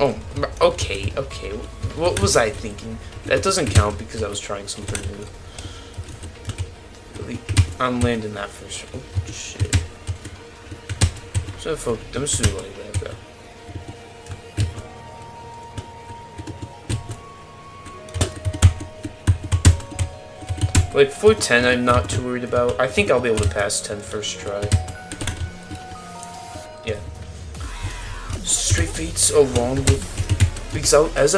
Oh, okay. What was I thinking? That doesn't count because I was trying something new. Really, I'm landing that first. Oh, shit. So, I'm just doing like that, bro. Like, for 10, I'm not too worried about. I think I'll be able to pass 10 first try. Yeah. Straight fades along with, because as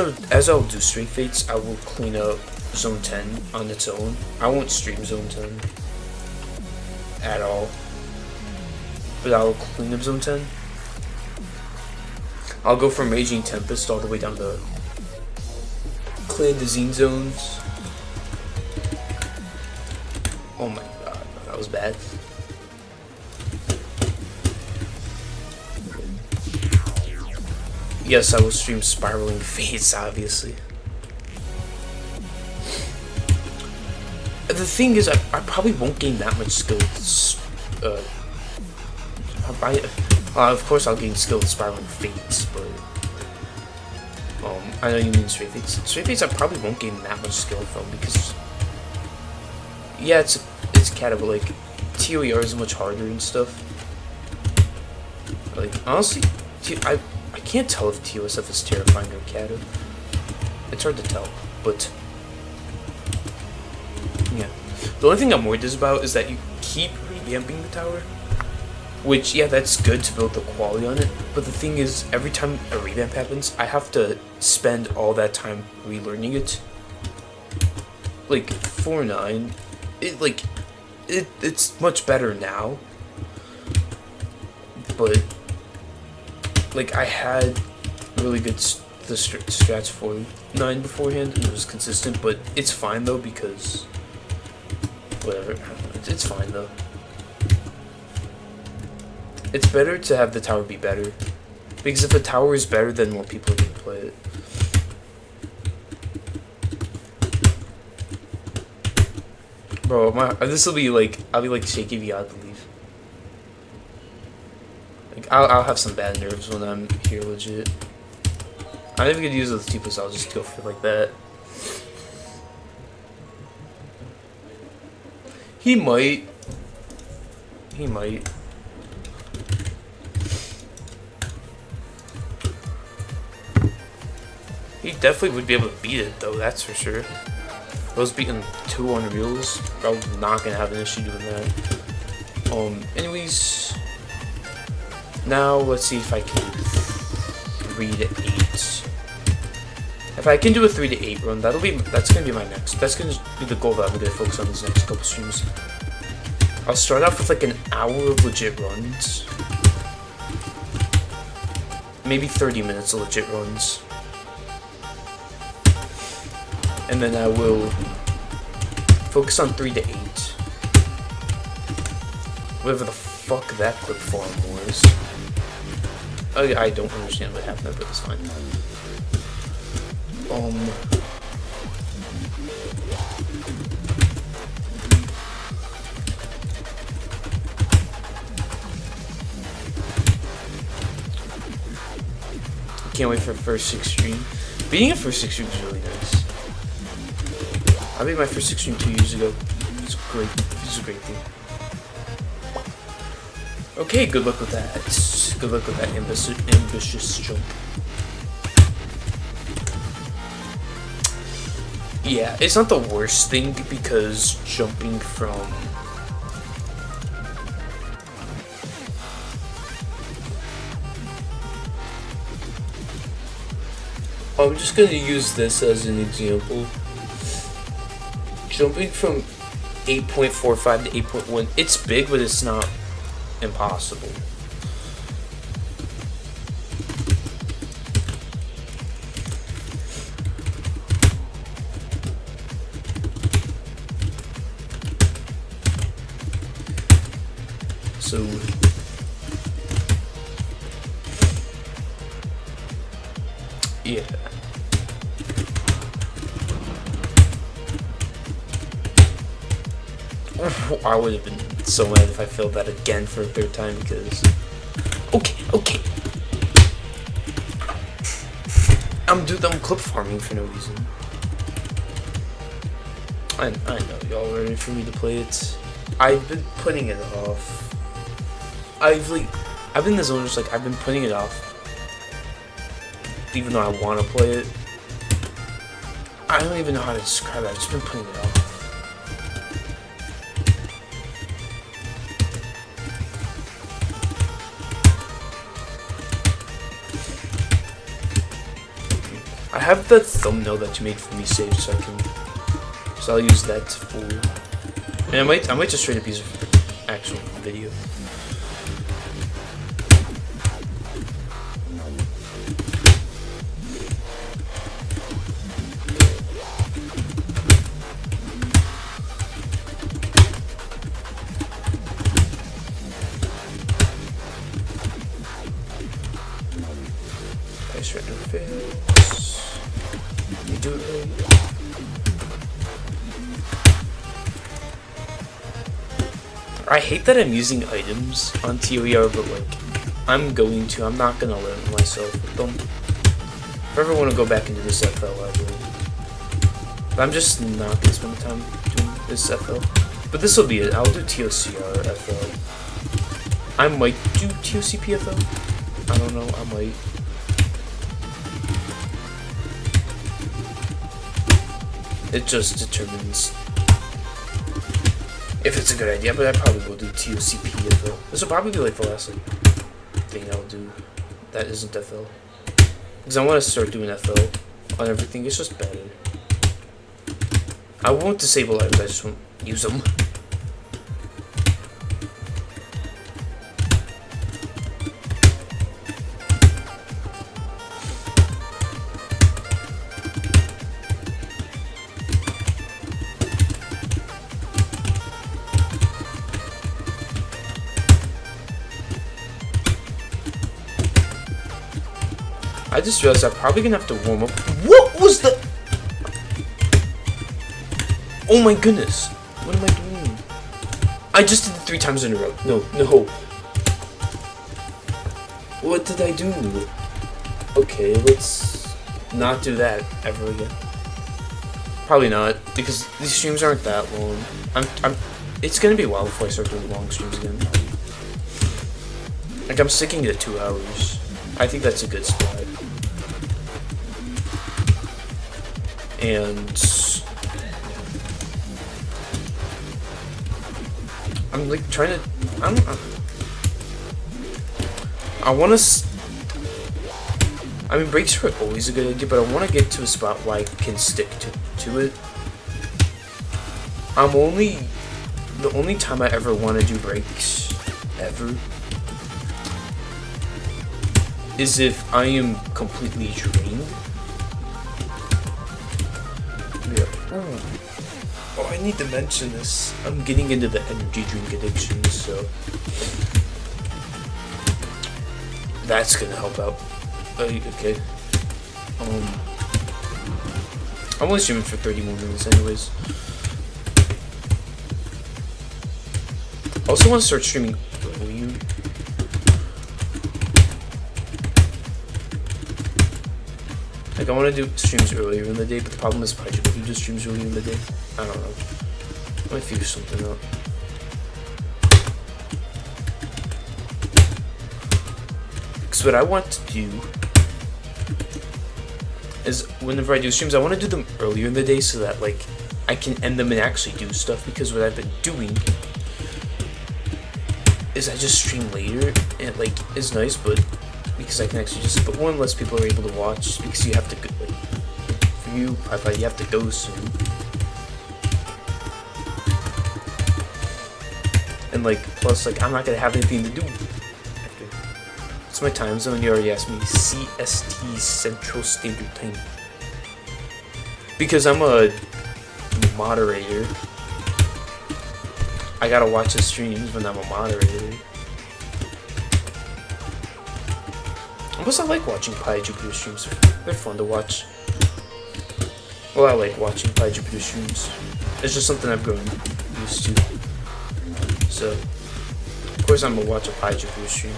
I'll do straight fades, I will clean up zone 10 on its own. I won't stream zone 10 at all, but I'll clean up zone 10. I'll go from Raging Tempest all the way down to Clandestine zones. Oh my god, that was bad. Yes, I will stream Spiraling Fates, obviously. The thing is, I probably won't gain that much skill. Of course, I'll gain skill with Spiraling Fates, but I know you mean Straight Fates. Straight Fates, I probably won't gain that much skill from, because yeah, it's Kata, but like ToER is much harder and stuff. Like honestly, I can't tell if TOSF is terrifying or Kata. It's hard to tell, but yeah. The only thing I'm worried about is that you keep revamping the tower, Which, yeah, that's good to build the quality on it, but the thing is, every time a revamp happens, I have to spend all that time relearning it. Like, 4.9, it's much better now, but, like, I had really good the strats 4.9 beforehand, and it was consistent, but it's fine, though, because, whatever, it's fine, though. It's better to have the tower be better, because if the tower is better, then more people are going to play it. Bro, this will be like, I'll be like shaky if I believe. Like, I'll have some bad nerves when I'm here, legit. I'm never gonna use those TPs, I'll just go for like that. He might. He might. He definitely would be able to beat it, though, that's for sure. If I was beating 2 Unreals, probably not gonna have an issue doing that. Anyways, now let's see if I can 3 to 8. If I can do a 3 to 8 run, that's gonna be my next. That's gonna be the goal that I'm gonna focus on these next couple streams. I'll start off with like an hour of legit runs, maybe 30 minutes of legit runs. And then I will focus on 3 to 8. Whatever the fuck that clip form was. I don't understand what happened there, but it's fine. Can't wait for the first 6 stream. Being a first 6 stream is really nice. I made my first 6 stream 2 years ago. It's great. It's a great thing. Okay, good luck with that. Good luck with that ambitious jump. Yeah, it's not the worst thing because jumping from I'm just gonna use this as an example. Jumping from 8.45 to 8.1, it's big, but it's not impossible. So yeah. I would have been so mad if I failed that again for a 3rd time because... Okay. I'm clip farming for no reason. I know y'all are ready for me to play it. I've been putting it off. I've been the zone just like I've been putting it off. Even though I want to play it. I don't even know how to describe it. I've just been putting it off. I have that thumbnail that you made for me saved, so I'll use that for. And I might just straight up use it for actual video. Nice random fails. You do it right. I hate that I'm using items on ToER, but like, I'm not gonna limit myself with them. If I ever want to go back into this FL, I will. But I'm just not gonna spend the time doing this FL. But this will be it. I'll do ToCR FL. I might do ToCP FL. I don't know. I might. It just determines. If it's a good idea, but I probably will do TOCP FL. This will probably be like the last thing I'll do that isn't FL. Because I want to start doing FL on everything. It's just better. I won't disable items, I just won't use them. I just realized I'm probably gonna have to warm up. What was the? Oh my goodness! What am I doing? I just did it 3 times in a row. No. What did I do? Okay, let's not do that ever again. Probably not, because these streams aren't that long. It's gonna be a while before I start doing long streams again. Like, I'm sticking to 2 hours. I think that's a good spot. And I'm like trying to. I want to. I mean, breaks are always a good idea, but I want to get to a spot where I can stick to it. The only time I ever want to do breaks, ever, is if I am completely drained. Yeah. Oh, I need to mention this. I'm getting into the energy drink addiction, so that's gonna help out. Okay. I'm only streaming for 30 more minutes, anyways. I also want to start streaming earlier. Like, I want to do streams earlier in the day, but the problem is probably who do streams earlier in the day. I don't know. I might figure something out. Because what I want to do is, whenever I do streams, I want to do them earlier in the day so that, like, I can end them and actually do stuff. Because what I've been doing is I just stream later, and, like, it's nice, but because I can actually just, but one, less people are able to watch, because you have to, like, for you, Pieified, you have to go soon. And, like, plus, like, I'm not gonna have anything to do after. It's my time zone. You already asked me. CST, Central Standard Time. Because I'm a moderator, I gotta watch the streams when I'm a moderator. Plus, I like watching Pieified streams. They're fun to watch. Well, I like watching Pieified streams. It's just something I've grown used to. So, of course, I'm gonna watch a Pieified stream.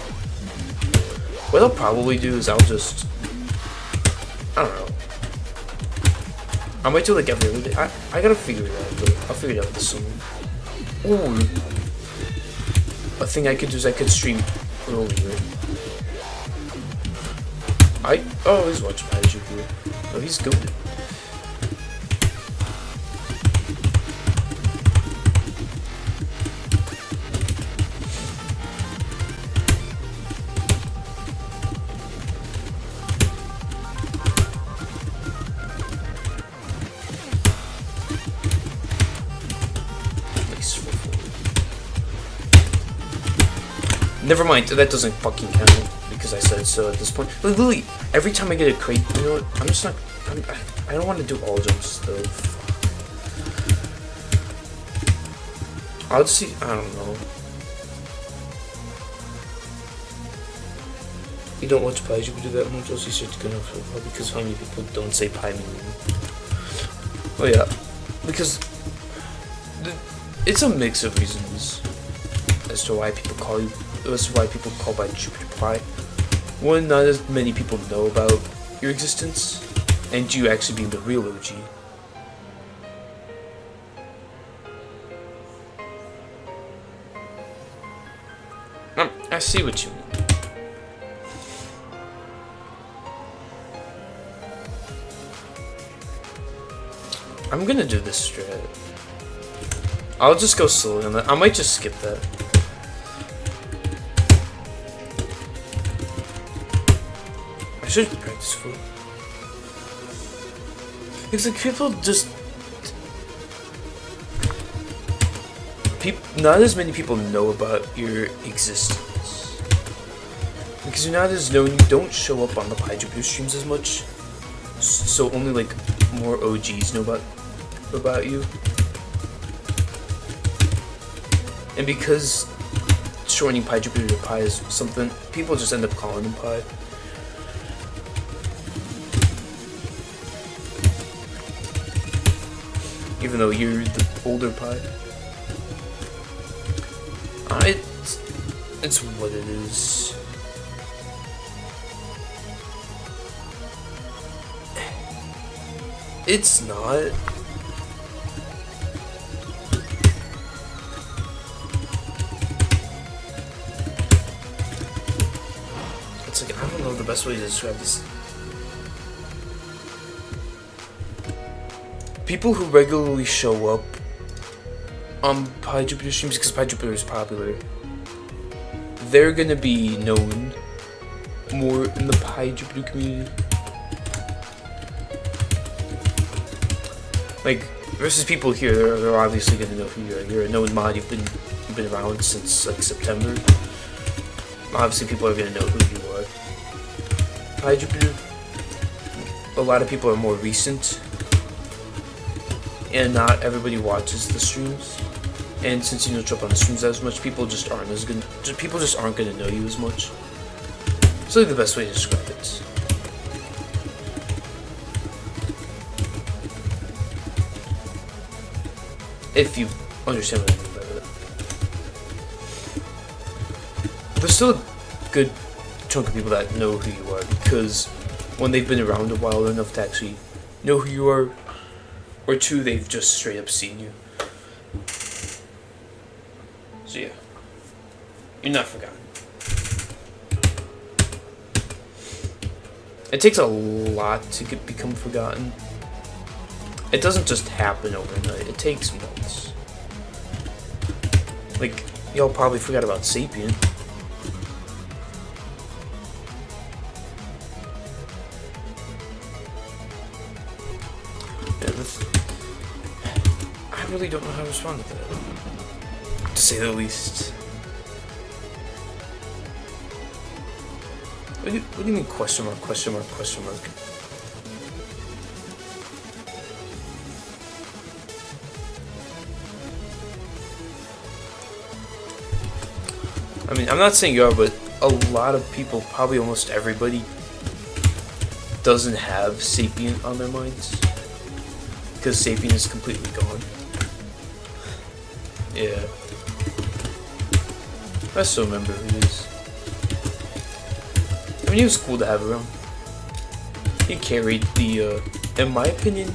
What I'll probably do is I'll just, I don't know. I might do like every other day. I gotta figure it out, but I'll figure it out this summer. Or a thing I could do is I could stream earlier. I always watch Pieified. Oh, he's good. Never mind, that doesn't fucking count because I said so at this point. But literally, every time I get a crate, you know what? I'm just not. I don't want to do all jumps though. I'll just see. I don't know. You don't watch Pieified, you do that much. Also, you start to go off because how many people don't say Pi meaning? Oh yeah, because it's a mix of reasons as to why people call you. That's why people call by Jupiter Pi. One, not as many people know about your existence, and you actually being the real OG. I see what you mean. I'm gonna do this strat. I'll just go slowly on that. I might just skip that. I should practice for it. It's like people just... Not as many people know about your existence. Because you're not as known, you don't show up on the Pieified streams as much. So only like more OGs know about you. And because shortening Pieified to Pi is something, people just end up calling him Pi. Even though you're the older Pi. It's what it is. It's not. It's like, I don't know the best way to describe this. People who regularly show up on Pieified streams, because Pieified is popular, they're gonna be known more in the Pieified community. Like, versus people here, they're obviously gonna know who you are. You're a known mod, you've been around since like September. Obviously people are gonna know who you are. Pieified, a lot of people are more recent, and not everybody watches the streams. And since you don't show up on the streams as much, people just aren't as good. People just aren't gonna know you as much. It's really the best way to describe it. If you understand what I mean by that. There's still a good chunk of people that know who you are, because when they've been around a while enough to actually know who you are, or two, they've just straight up seen you. So yeah, you're not forgotten. It takes a lot to become forgotten. It doesn't just happen overnight, it takes months. Like, y'all probably forgot about Sapien. I really don't know how to respond to that, to say the least. What do you mean question mark, question mark, question mark? I mean, I'm not saying you are, but a lot of people, probably almost everybody, doesn't have Sapien on their minds. Because Sapien is completely gone. Yeah. I still remember who he is. I mean, he was cool to have around. He carried the, in my opinion,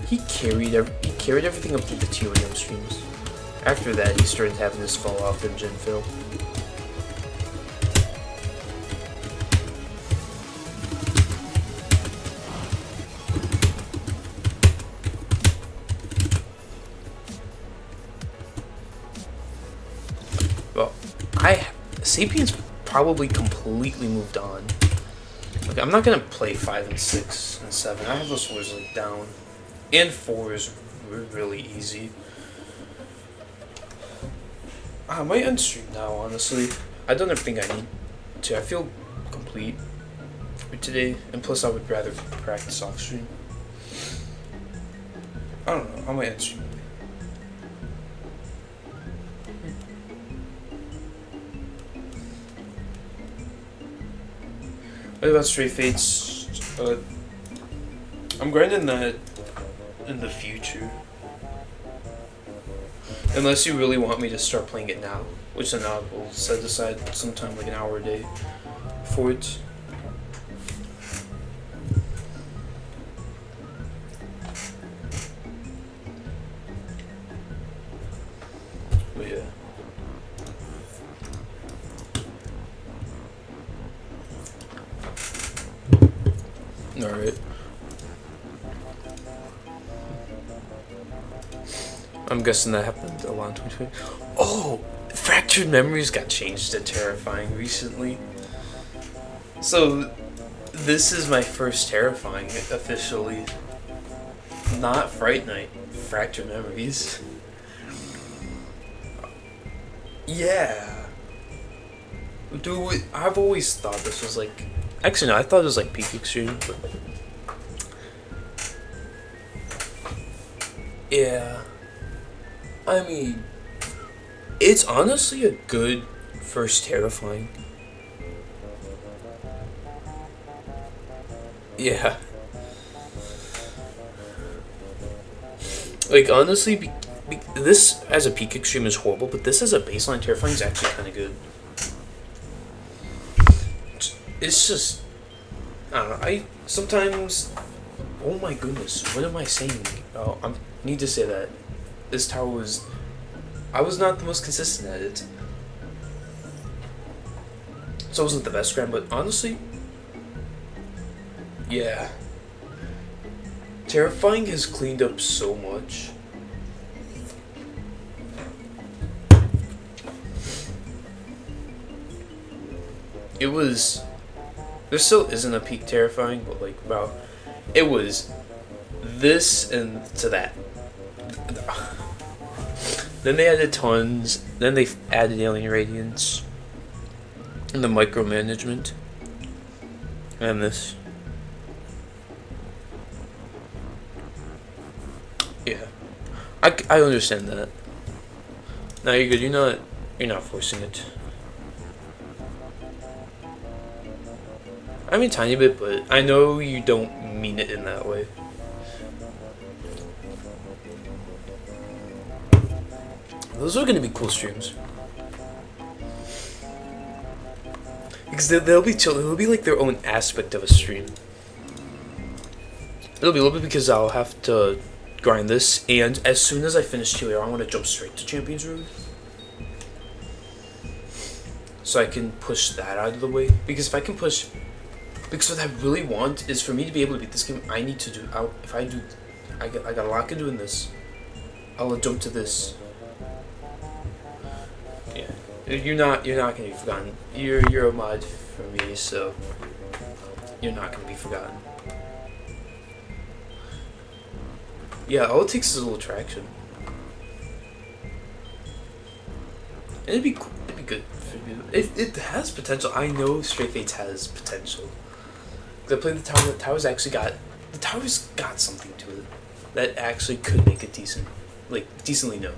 he carried everything up to the ToEM streams. After that, he started having this fall off in Gen Phil. Well, Sapien's probably completely moved on. Like, I'm not gonna play 5 and 6 and 7. I have those fours like down. And 4 is really easy. I might end stream now, honestly. I don't ever think I need to. I feel complete for today, and plus I would rather practice off stream. I don't know. I might end stream. What about Straight Fates? I'm grinding that in the future. Unless you really want me to start playing it now, which then I will set aside sometime like an hour a day for it. But yeah. Alright. I'm guessing that happened a lot in 2020. Oh, fractured memories got changed to terrifying recently. So this is my first terrifying officially. Not Fright Night, fractured memories. Yeah. Dude, I've always thought this was like... Actually, no, I thought it was like peak extreme, but... Yeah. I mean... It's honestly a good first terrifying. Yeah. Like, honestly, this as a peak extreme is horrible, but this as a baseline terrifying is actually kind of good. It's just... I don't know, I sometimes... Oh my goodness, what am I saying? Oh, I need to say that. This tower was... I was not the most consistent at it. So it wasn't the best grind, but honestly... Yeah. Terrifying has cleaned up so much. It was... There still isn't a peak terrifying, but like, wow. It was this and to that. Then they added tons. Then they added alien radiance. And the micromanagement. And this. Yeah. I understand that. No, you're good. You're not forcing it. I mean, tiny bit, but I know you don't mean it in that way. Those are gonna be cool streams. Because they'll be chill. It'll be like their own aspect of a stream. It'll be a little bit because I'll have to grind this, and as soon as I finish ToER, I want to jump straight to Champions Road. So I can push that out of the way. Because if I can push... Because what I really want is for me to be able to beat this game, I need to do... If I do... I got a lot of doing this. I'll jump to this. Yeah. You're not gonna be forgotten. You're a mod for me, so... You're not gonna be forgotten. Yeah, all it takes is a little traction. And it'd be cool. It'd be good for you. It has potential. I know Straight Fates has potential. I played the tower. The tower's got something to it that actually could make it decent, like decently known.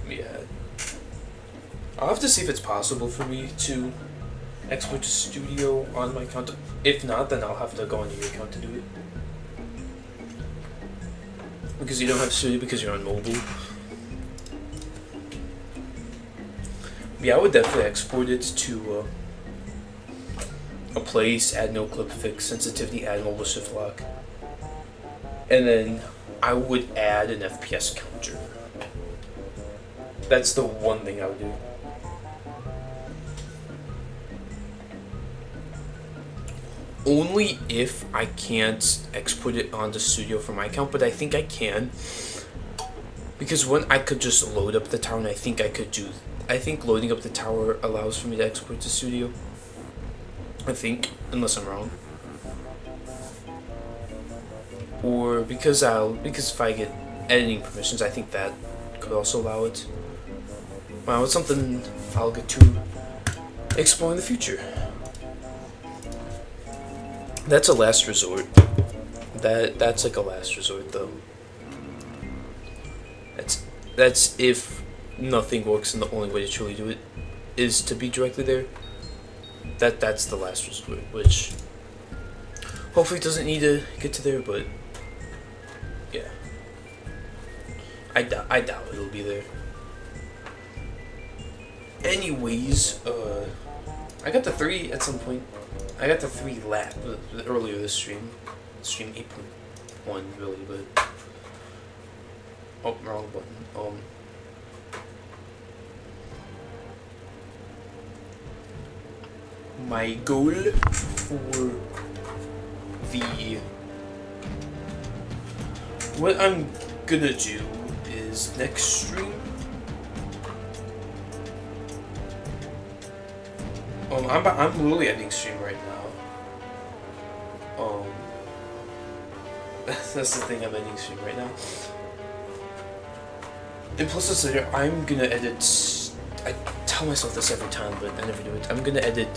Yeah, I'll have to see if it's possible for me to export to Studio on my account. If not, then I'll have to go on your account to do it. Because you don't have Studio because you're on mobile. Yeah, I would definitely export it to a place, add no clip fix, sensitivity, add mobile shift lock. And then I would add an FPS counter. That's the one thing I would do. Only if I can't export it onto Studio from my account, but I think I can. Because when I could just load up the tower, and I think loading up the tower allows for me to export to Studio. I think, unless I'm wrong. Or because if I get editing permissions, I think that could also allow it. Well, it's something I'll get to explore in the future. That's a last resort. That's like a last resort though. That's if nothing works and the only way to truly do it is to be directly there. That's the last resort, which hopefully doesn't need to get to there, but yeah. I doubt it'll be there. Anyways, I got the 3 at some point. I got the 3 lap earlier this stream. Stream 8.1 really, but oh, wrong button. My goal for what I'm gonna do is next stream. I'm literally ending stream right now. That's the thing, I'm ending stream right now. And plus this later, I'm gonna edit. I tell myself this every time, but I never do it. I'm gonna edit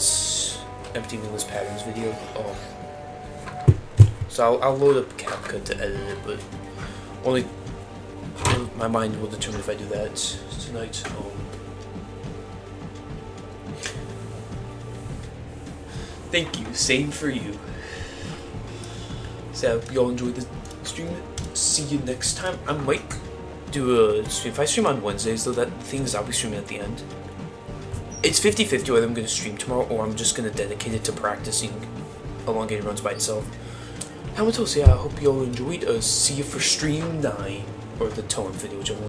empty meaningless patterns video. So I'll load up CapCut to edit it, but only my mind will determine if I do that tonight. Thank you. Same for you. So I hope you all enjoyed the stream. See you next time. I might do a stream. If I stream on Wednesdays, though, that thing is I'll be streaming at the end. It's 50-50 whether I'm going to stream tomorrow or I'm just going to dedicate it to practicing elongated runs by itself. How much else? Yeah, I hope you all enjoyed. See you for stream 9 or the ToEMP video, whichever one.